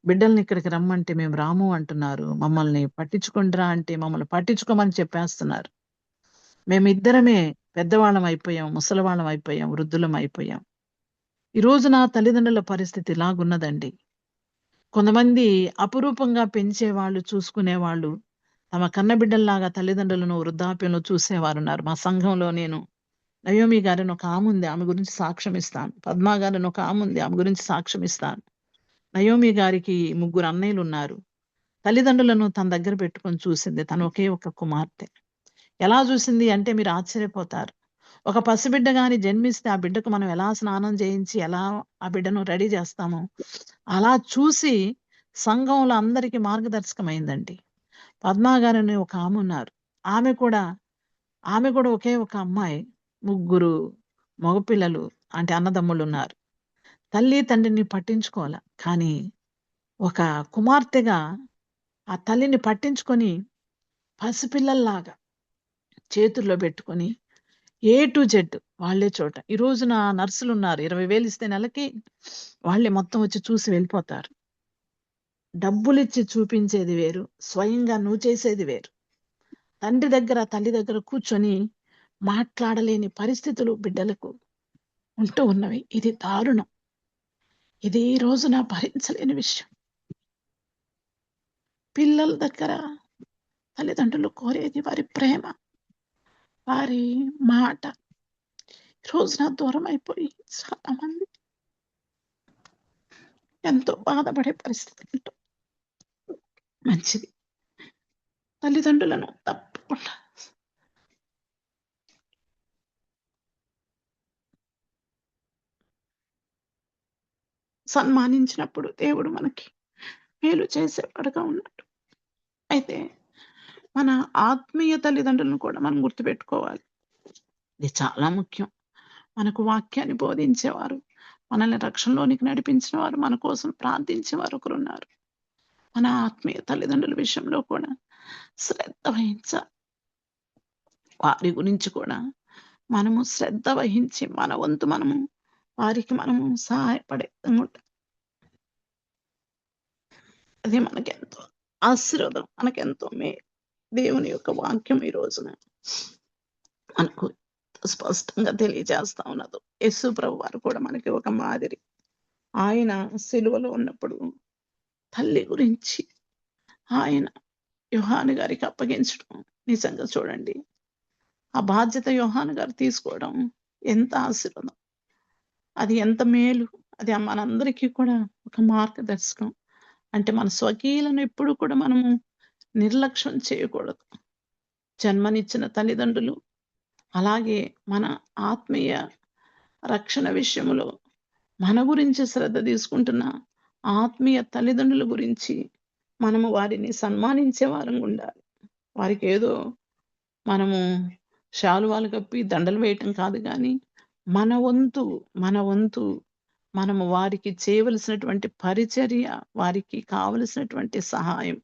బిడ్డల్ని ఇక్కడికి రమ్మంటే మేము రాము అంటున్నారు, మమ్మల్ని పట్టించుకుంటారా అంటే మమ్మల్ని పట్టించుకోమని చెప్పేస్తున్నారు. మేమిద్దరమే పెద్దవాళ్ళం అయిపోయాం, ముసలివాళ్ళం అయిపోయాం, వృద్ధులం అయిపోయాం. ఈ రోజున తల్లిదండ్రుల పరిస్థితి ఇలాగున్నదండి. కొంతమంది అపురూపంగా పెంచేవాళ్ళు, చూసుకునేవాళ్ళు తమ కన్నబిడ్డల్లాగా తల్లిదండ్రులను వృద్ధాప్యంలో చూసేవారున్నారు. మా సంఘంలో నేను నయోమి గారిని ఒక ఆమె ఉంది, ఆమె గురించి సాక్ష్యం ఇస్తాను. పద్మా గారిని ఒక ఆమె ఉంది, ఆమె గురించి సాక్ష్యం ఇస్తాను. నయోమి గారికి 3 అన్నయ్యలు ఉన్నారు. తల్లిదండ్రులను తన దగ్గర పెట్టుకొని చూసింది. తను ఒకే ఒక కుమార్తె. ఎలా చూసింది అంటే మీరు ఆశ్చర్యపోతారు. ఒక పసిబిడ్డ గాని జన్మిస్తే ఆ బిడ్డకు మనం ఎలా స్నానం చేయించి ఎలా ఆ బిడ్డను రెడీ చేస్తామో అలా చూసి సంఘంలో అందరికీ మార్గదర్శకమైందండి. పద్మా గారని ఒక ఆమె ఉన్నారు. ఆమె కూడా ఒకే ఒక అమ్మాయి, 3 మగపిల్లలు అంటే అన్నదమ్ముళ్ళు ఉన్నారు. తల్లి తండ్రిని పట్టించుకోవాలి. కానీ ఒక కుమార్తెగా ఆ తల్లిని పట్టించుకొని పసిపిల్లల్లాగా చేతుల్లో పెట్టుకొని A to Z వాళ్ళే చోట. ఈ రోజున నర్సులు ఉన్నారు, 20,000 ఇస్తే నెలకి వాళ్ళే మొత్తం వచ్చి చూసి వెళ్ళిపోతారు. డబ్బులిచ్చి చూపించేది వేరు, స్వయంగా నువ్వు చేసేది వేరు. తండ్రి దగ్గర తల్లి దగ్గర కూర్చొని మాట్లాడలేని పరిస్థితులు బిడ్డలకు ఉంటూ ఉన్నవి. ఇది దారుణం. ఇది ఈ రోజున భరించలేని విషయం. పిల్లల దగ్గర తల్లిదండ్రులు కోరేది వారి ప్రేమ, వారి మాట. ఈ రోజున దూరం అయిపోయి చాలా మంది ఎంతో బాధపడే పరిస్థితి ఉంటుంది. మంచిది, తల్లిదండ్రులను తప్పకుండా సన్మానించినప్పుడు దేవుడు మనకి మేలు చేసేవాడుగా ఉన్నాడు. అయితే మన ఆత్మీయ తల్లిదండ్రులను కూడా మనం గుర్తుపెట్టుకోవాలి. ఇది చాలా ముఖ్యం. మనకు వాక్యాన్ని బోధించేవారు, మనల్ని రక్షణలోనికి నడిపించిన వారు, మన కోసం ప్రార్థించేవారు ఒకరున్నారు. మన ఆత్మీయ తల్లిదండ్రుల విషయంలో కూడా శ్రద్ధ వహించాలి. వారి గురించి కూడా మనము శ్రద్ధ వహించి మన వంతు మనము వారికి మనము సహాయపడే విధంగా ఉంటాం. అది మనకెంతో ఆశీర్వాదం, మనకెంతో మేలు. దేవుని యొక్క వాక్యం ఈ రోజున మనకు స్పష్టంగా తెలియజేస్తా ఉన్నది. యేసు ప్రభు వారు కూడా మనకి ఒక మాదిరి. ఆయన సిలువలో ఉన్నప్పుడు తల్లి గురించి ఆయన యోహాను గారికి అప్పగించడం నిజంగా చూడండి, ఆ బాధ్యత యోహాను గారు తీసుకోవడం ఎంత ఆశీర్వాదం, అది ఎంత మేలు. అది మనందరికీ కూడా ఒక మార్గదర్శకం. అంటే మన స్వకీయులను ఎప్పుడు కూడా మనము నిర్లక్ష్యం చేయకూడదు. జన్మనిచ్చిన తల్లిదండ్రులు, అలాగే మన ఆత్మీయ రక్షణ విషయంలో మన గురించి శ్రద్ధ తీసుకుంటున్న ఆత్మీయ తల్లిదండ్రుల గురించి మనము వారిని సన్మానించే వారంగా ఉండాలి. వారికి ఏదో మనము శాలువాలు కప్పి దండలు వేయటం కాదు, కానీ మన వంతు మనము వారికి చేయవలసినటువంటి పరిచర్య, వారికి కావలసినటువంటి సహాయం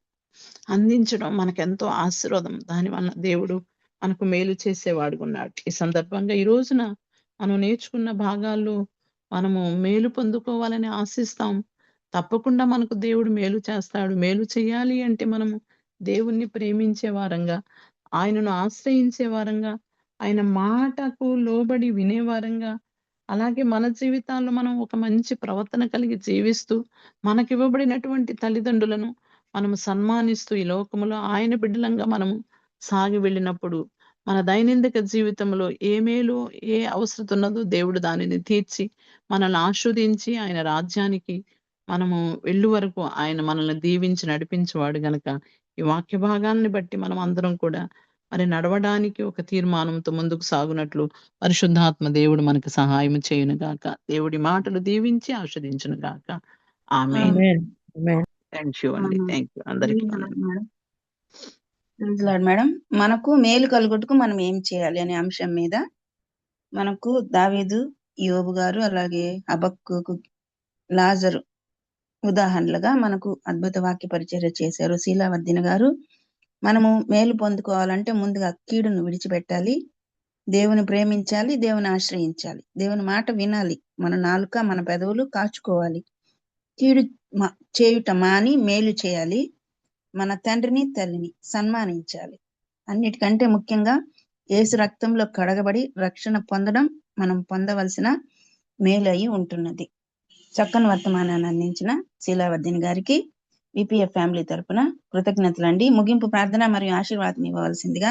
అందించడం మనకెంతో ఆశీర్వాదం. దానివల్ల దేవుడు మనకు మేలు చేసేవాడుగా ఉన్నాడు. ఈ సందర్భంగా ఈ రోజున మనం నేర్చుకున్న భాగాల్లో మనము మేలు పొందుకోవాలని ఆశిస్తాం. తప్పకుండా మనకు దేవుడు మేలు చేస్తాడు. మేలు చేయాలి అంటే మనము దేవుణ్ణి ప్రేమించే వారంగా, ఆయనను ఆశ్రయించే వారంగా, ఆయన మాటకు లోబడి వినేవారంగా, అలాగే మన జీవితాల్లో మనం ఒక మంచి ప్రవర్తన కలిగి జీవిస్తూ మనకివ్వబడినటువంటి తల్లిదండ్రులను మనము సన్మానిస్తూ ఈ లోకములో ఆయన బిడ్డలంగా మనము సాగి వెళ్ళినప్పుడు మన దైనందిక జీవితంలో ఏ మేలు, ఏ అవసరం ఉన్నదో దేవుడు దానిని తీర్చి మనల్ని ఆస్వాదించి ఆయన రాజ్యానికి మనము వెళ్ళు వరకు ఆయన మనల్ని దీవించి నడిపించేవాడు గనక ఈ వాక్య భాగాన్ని బట్టి మనం అందరం కూడా మరి నడవడానికి ఒక తీర్మానంతో ముందుకు సాగునట్లు పరిశుద్ధాత్మ దేవుడు మనకు సహాయం చేయును గాక. దేవుడి మాటలు దీవించి ఆస్వాదించును గాక. ఆమేన్. Amen. Amen. థ్యాంక్ యూ అండి. Thank you. అందరికీ వందనాలు. మేడం, మనకు మేలు కలుగుటకు మనం ఏం చేయాలి అనే అంశం మీద మనకు దావీదు, యోబు గారు, అలాగే హబక్కూకు, లాజరు ఉదాహరణలుగా మనకు అద్భుత వాక్య పరిచర్య చేశారు శీలావర్ధిని గారు. మనము మేలు పొందుకోవాలంటే ముందుగా కీడును విడిచిపెట్టాలి, దేవుని ప్రేమించాలి, దేవుని ఆశ్రయించాలి, దేవుని మాట వినాలి, మన నాలుక మన పెదవులు కాచుకోవాలి, కీడు చేయుట మాని మేలు చేయాలి, మన తండ్రిని తల్లిని సన్మానించాలి. అన్నిటికంటే ముఖ్యంగా యేసు రక్తంలో కడగబడి రక్షణ పొందడం మనం పొందవలసిన మేలు అయి ఉంటున్నది. చక్కని వర్తమానాన్ని అందించిన శీలావర్ధిని గారికి విపిఎఫ్ ఫ్యామిలీ తరపున కృతజ్ఞతలండి. ముగింపు ప్రార్థన మరియు ఆశీర్వాదం ఇవ్వవలసిందిగా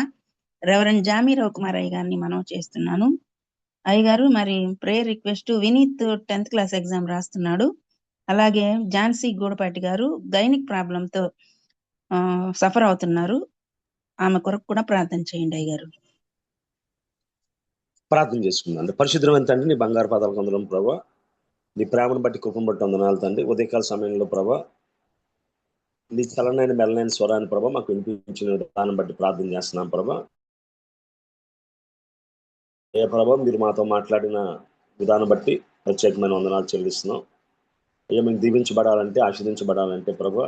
రెవరెండ్ జామీ రవికుమార్ అయ్య గారిని మనం చేస్తున్నాను. అయ్యగారు, మరి prayer request, Vineet 10th class exam రాస్తున్నాడు. అలాగే ఝాన్సీ గూడపాటి గారు గైనిక్ ప్రాబ్లంతో సఫర్ అవుతున్నారు. ఆమె కొరకు కూడా ప్రార్థన చేయండి అయ్యగారు. ప్రార్థన చేసుకుందాం. పరిశుద్ధమైన తండ్రి, నీ బంగారు పాదాలకు వందనం ప్రభా. నీ ప్రేమను బట్టి కృపను బట్టి వందనాలు తండ్రి. ఉదయకాల సమయంలో ప్రభా నీ చలనైన మెల్లైన స్వరాన్ని ప్రభా మాకు వినిపించిన దాన్ని బట్టి ప్రార్థన చేస్తున్నాం ప్రభా. ఏ ప్రభా మీరు మాతో మాట్లాడిన విధానం బట్టి ప్రత్యేకమైన వందనాలు చెల్లిస్తున్నాం. అయ్యా, మేము దీవించబడాలంటే, ఆశీర్దించబడాలంటే ప్రభా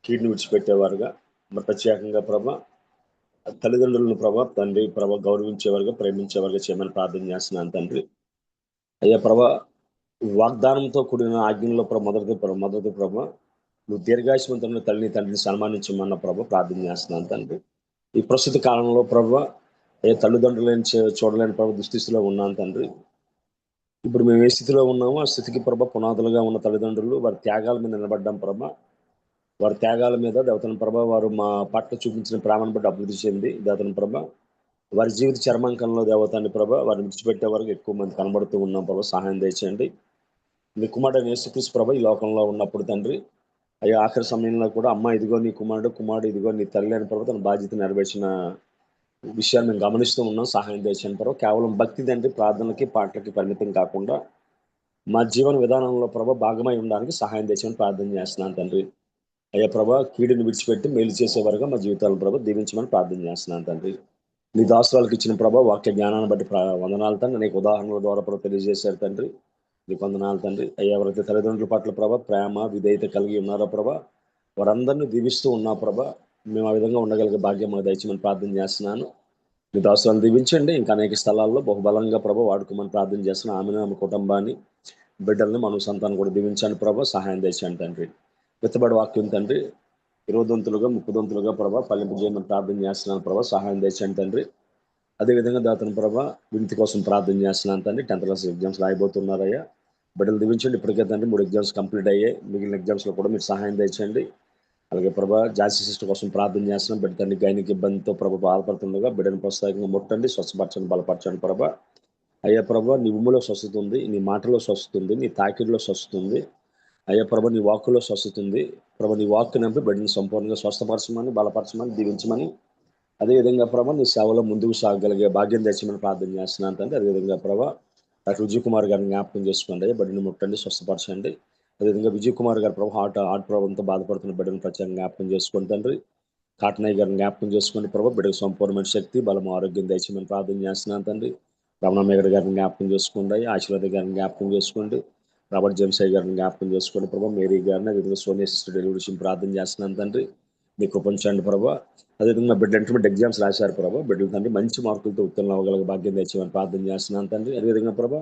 కీడుని విడిచిపెట్టేవారుగా, మరి ప్రత్యేకంగా ప్రభా తల్లిదండ్రులను ప్రభా తండ్రి ప్రభా గౌరవించేవారుగా, ప్రేమించేవారుగా చేయమని ప్రార్థన చేస్తున్నాను తండ్రి. అయ్యా ప్రభా వాగ్దానంతో కూడిన ఆజ్ఞలో మొదటి ప్రభా నువ్వు దీర్ఘాయుష్మంతున్న తల్లిని తండ్రిని సన్మానించమన్న ప్రభా ప్రార్థన చేస్తున్నాను తండ్రి. ఈ ప్రస్తుత కాలంలో ప్రభా ఏ తల్లిదండ్రులని చూడలేని ప్రభా దుస్థితిలో ఉన్నాను తండ్రి. ఇప్పుడు మేము ఏ స్థితిలో ఉన్నామో ఆ స్థితికి ప్రభా పునాదులుగా ఉన్న తల్లిదండ్రులు వారి త్యాగాల మీద నిలబడ్డాం ప్రభా. వారి త్యాగాల మీద దేవతన ప్రభా వారు మా పట్ల చూపించిన ప్రేమను బట్టి అభివృద్ధి చెంది దేవతన ప్రభా వారి జీవిత చర్మాంకంలో దేవతాన్ని ప్రభా వారిని విడిచిపెట్టే వరకు ఎక్కువ మంది కనబడుతూ ఉన్నాం ప్రభా. సహాయం దయచేయండి. నీ కుమారుడు యేసుక్రీస్తు ప్రభా ఈ లోకంలో ఉన్నప్పుడు తండ్రి అయ్యా ఆఖరి సమయంలో కూడా అమ్మ ఇదిగో నీ కుమారుడు ఇదిగో నీ తల్లి అని ప్రభా తన బాధ్యత నెరవేర్చిన విషయాన్ని మేము గమనిస్తూ ఉన్నాం. సహాయం దయచేయండి ప్రభా. కేవలం భక్తి తండ్రి ప్రార్థనలకి పాటలకి పరిమితం కాకుండా మా జీవన విధానంలో ప్రభా భాగమై ఉండడానికి సహాయం దయచేయని ప్రార్థన చేస్తున్నాను తండ్రి. అయ్యా ప్రభా కీడుని విడిచిపెట్టి మేలు చేసేవారుగా మా జీవితాలను ప్రభా దీవించమని ప్రార్థన చేస్తున్నాను తండ్రి. నీ దాసులకు ఇచ్చిన ప్రభా వాక్య జ్ఞానాన్ని బట్టి వందనాలు తండ్రి. అనేక ఉదాహరణల ద్వారా ప్రభా తెలియజేశారు తండ్రి. నీకు వందనాలు తండ్రి. అయ్యా ఎవరైతే తల్లిదండ్రుల పట్ల ప్రభా ప్రేమ విధేయత కలిగి ఉన్నారో ప్రభా వారందరినీ దీవిస్తూ ఉన్నా ప్రభా మేము ఆ విధంగా ఉండగలిగే భాగ్యం మాకు దయచేయమని ప్రార్థన చేస్తున్నాను. నీ దాసులను దీవించండి. ఇంకా అనేక స్థలాల్లో బహుబలంగా ప్రభా వాడుకోమని ప్రార్థన చేస్తున్నాను. ఆమెను ఆమె కుటుంబాన్ని బిడ్డల్ని మన సంతానం కూడా దీవించండి ప్రభా. సహాయం దయచేయండి తండ్రి. విత్తబడి వాక్యం తండ్రి 20 30 ప్రభా ఫలింపు చేయమని ప్రార్థన చేస్తున్నాను ప్రభా. సహాయం దయచేయండి తండ్రి. అదేవిధంగా దాతను ప్రభా వినతి కోసం ప్రార్థన చేస్తున్నాను తండ్రి. 10th class exams రాయబోతున్నారయ్యా. బిడ్డలు దీవించండి. ఇప్పటికే తండ్రి 3 ఎగ్జామ్స్ కంప్లీట్ అయ్యాయి. మిగిలిన ఎగ్జామ్స్లో కూడా మీరు సహాయం దయచేయండి. అలాగే ప్రభా జాన్సీ సిస్టర్ కోసం ప్రార్థన చేస్తున్నాం. బిడ్డ తండ్రి గైనిక ఇబ్బందితో ప్రభా బాధపడుతుండగా బిడ్డను ప్రోత్సాహంగా ముట్టండి, స్వస్థపరచండి, బలపరచండి ప్రభా. అయ్యా ప్రభా నీ ఉమ్ములో స్వస్థత ఉంది, నీ మాటలో స్వస్థత ఉంది, నీ తాకిడిలో స్వస్థత ఉంది. అయ్యా ప్రభా నీ వాక్కులో స్వస్థత ఉంది ప్రభా. నీ వాక్కు నంపి బిడ్డని సంపూర్ణంగా స్వస్థపరచమని, బలపరచమని, దీవించమని, అదేవిధంగా ప్రభా నీ సేవలో ముందుకు సాగగలిగే భాగ్యం తెచ్చమని ప్రార్థన చేస్తున్నాను తండ్రి. అదేవిధంగా ప్రభా డాక్టర్ విజయ్ కుమార్ గారిని జ్ఞాపకం చేసుకోండి. బిడ్డను ముట్టండి, స్వస్థపరచండి. అదేవిధంగా విజయ్ కుమార్ గారు ప్రభా హార్ట్ ప్రాబ్లంతో బాధపడుతున్న బిడ్డను ప్రత్యేకంగా జ్ఞాపకం చేసుకోండి తండ్రి. కాటనయ్య గారిని జ్ఞాపకం చేసుకోండి ప్రభా. బిడ్డకు సంపూర్ణమైన శక్తి, బలం, ఆరోగ్యం దయచేయమని ప్రార్థన చేస్తున్నాను తండ్రి. రమణమేగడ గారిని జ్ఞాపకం చేసుకోండి. ఆశీర్వాద గారిని జ్ఞాపకం చేసుకోండి. రాబర్ట్ జేమ్స్ గారిని జ్ఞాపకం చేసుకోండి ప్రభా. మేరీ గారిని, అదేవిధంగా సోనియా సిస్టర్ డెలివరీ విషయం ప్రార్థన చేస్తున్నాను తండ్రి. నీ కృపించండి ప్రభా. అదేవిధంగా బిడ్డ ఇంటర్మీడియట్ ఎగ్జామ్స్ రాశారు ప్రభా. బిడ్డలు తండ్రి మంచి మార్కులతో ఉత్తీర్ణం అవ్వగలిగే భాగ్యం తెచ్చేమని ప్రార్థన చేస్తున్నాను తండ్రి. అదేవిధంగా ప్రభా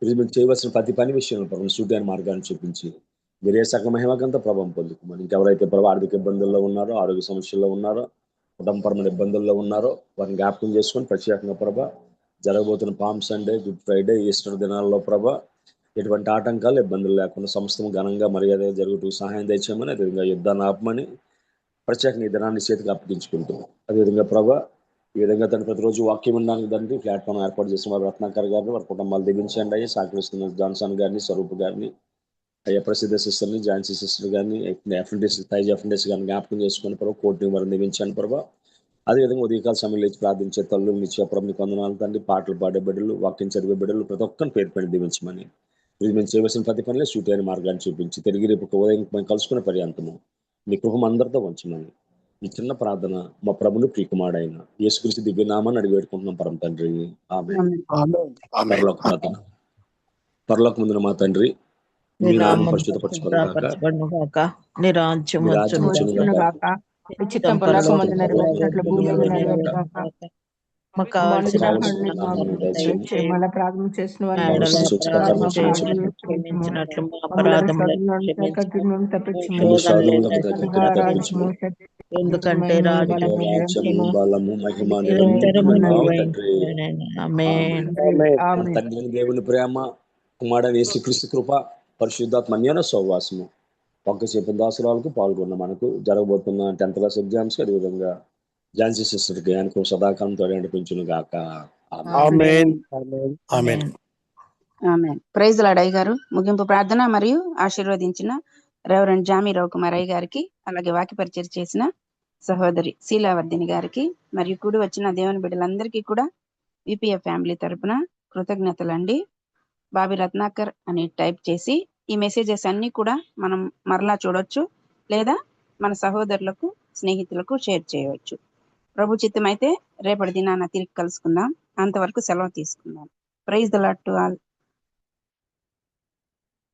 ఇది మీరు చేయవలసిన ప్రతి పని విషయంలో ప్రభావం సూటైన మార్గాన్ని చూపించి మీరే సగ మహిమకంతా ప్రభావం పొందుకోమని. ఇంకెవరైతే ప్రభావ ఆర్థిక ఇబ్బందుల్లో ఉన్నారో, ఆరోగ్య సమస్యల్లో ఉన్నారో, కుటుంబపరమైన ఇబ్బందుల్లో ఉన్నారో వారిని జ్ఞాపకం చేసుకొని ప్రత్యేకంగా ప్రభా జరగబోతున్న Palm Sunday, Good Friday, Easter దినాల్లో ప్రభా ఎటువంటి ఆటంకాలు ఇబ్బందులు లేకుండా సంస్థను ఘనంగా మర్యాద జరుగుతూ సహాయం తెచ్చామని, అదేవిధంగా యుద్ధాన్ని ఆపమని ప్రత్యేకంగా ఈ దినాన్ని చేతికి అప్పగించుకుంటున్నాం. అదేవిధంగా ప్రభా ఈ విధంగా తను ప్రతిరోజు వాక్యం ఉండడానికి తండ్రి ప్లాట్ఫామ్ ఏర్పాటు చేసిన వారు రత్నాకర్ గారిని, వారి కుటుంబాలు దీవించండి. అయ్యి సహకరిస్తున్న జాన్సన్ గారిని, స్వరూప్ గారిని, అయ్యా ప్రసిద్ధ సిస్టర్ని, ఝాన్సీ సిస్టర్ కానీ, ఎఫ్ఎండెస్ తైజ్ ఎఫ్ఎండెస్ కానీ జ్ఞాపకం చేసుకుని ప్రభావ, కోర్టుని వారిని దీవించాను ప్రభావ. అదేవిధంగా ఉదయకాల సమయంలో లేచి ప్రార్థించే తల్లు నిత్యప్రభు నీకు వందనాలు తండ్రి. పాటలు పాడే బిడ్డలు, వాక్యం చదివే బిడ్డలు ప్రతి ఒక్కరిని పేరు పైన దీవించమని, ఇది మేము చేయవలసిన ప్రతి పనిలో సూటైన మార్గాన్ని చూపించి తిరిగి రేపు ఉదయం మేము కలుసుకునే పర్యాంతము మీ కృపం అందరితో ఉంచమని ఈ చిన్న ప్రార్థన మా ప్రభుని ప్రియకుమారుడైన యేసుక్రీస్తు దివ్య నామాన్ని అడిగి వేడుకుంటున్నాం పరమ తండ్రి. ఆమేన్. పరలోక ప్రార్థన. పరలోక ముందున మా తండ్రి, మీ నామం పరిశుద్ధపరచబడుగాక, నీ రాజ్యం మీ రాజ్యం వచ్చునుగాక, మీ చిత్తం పరలోకమందు నెరవేర్చినట్లు భూమి మీద నెరవేరుగాక. మాకు కావాల్సిన మన ప్రార్థన చేసిన క్షమించినట్లు మా అపరాధములను ఎందుకంటే రాజ్యము, బలము, మహిమ తండ్రి దేవుని ప్రేమ, కుమారుడైన యేసుక్రీస్తు కృప, పరిశుద్ధాత్మ అన్యోన్య సహవాసము ఒక్క చెప్పిన దాసురాలకు పాల్గొన్న మనకు జరగబోతున్న 10th క్లాస్ ఎగ్జామ్స్ కి, అదేవిధంగా ఝాన్సీ సిస్టర్కి ఆయనకు సదాకాలంతో నడిపించును గాక. ఆమేన్. ప్రైజ్ లార్డ్ అయ్య గారు ముగింపు ప్రార్థన మరియు ఆశీర్వదించిన రెవరెండ్ జామీ రవికుమార్ అయ్య గారికి, అలాగే వాక్య పరిచయం చేసిన సహోదరి శీలావర్ధిని గారికి మరియు కూడి వచ్చిన దేవుని బిడ్డలందరికీ కూడా విపిఎఫ్ ఫ్యామిలీ తరపున కృతజ్ఞతలండి. బాబీ రత్నాకర్ అని టైప్ చేసి ఈ మెసేజెస్ అన్ని కూడా మనం మరలా చూడొచ్చు, లేదా మన సహోదరులకు, స్నేహితులకు షేర్ చేయవచ్చు. ప్రభు చిత్తమైతే రేపటి దినాన తిరిగి కలుసుకుందాం. అంతవరకు సెలవు తీసుకుందాం. Praise the lord to all.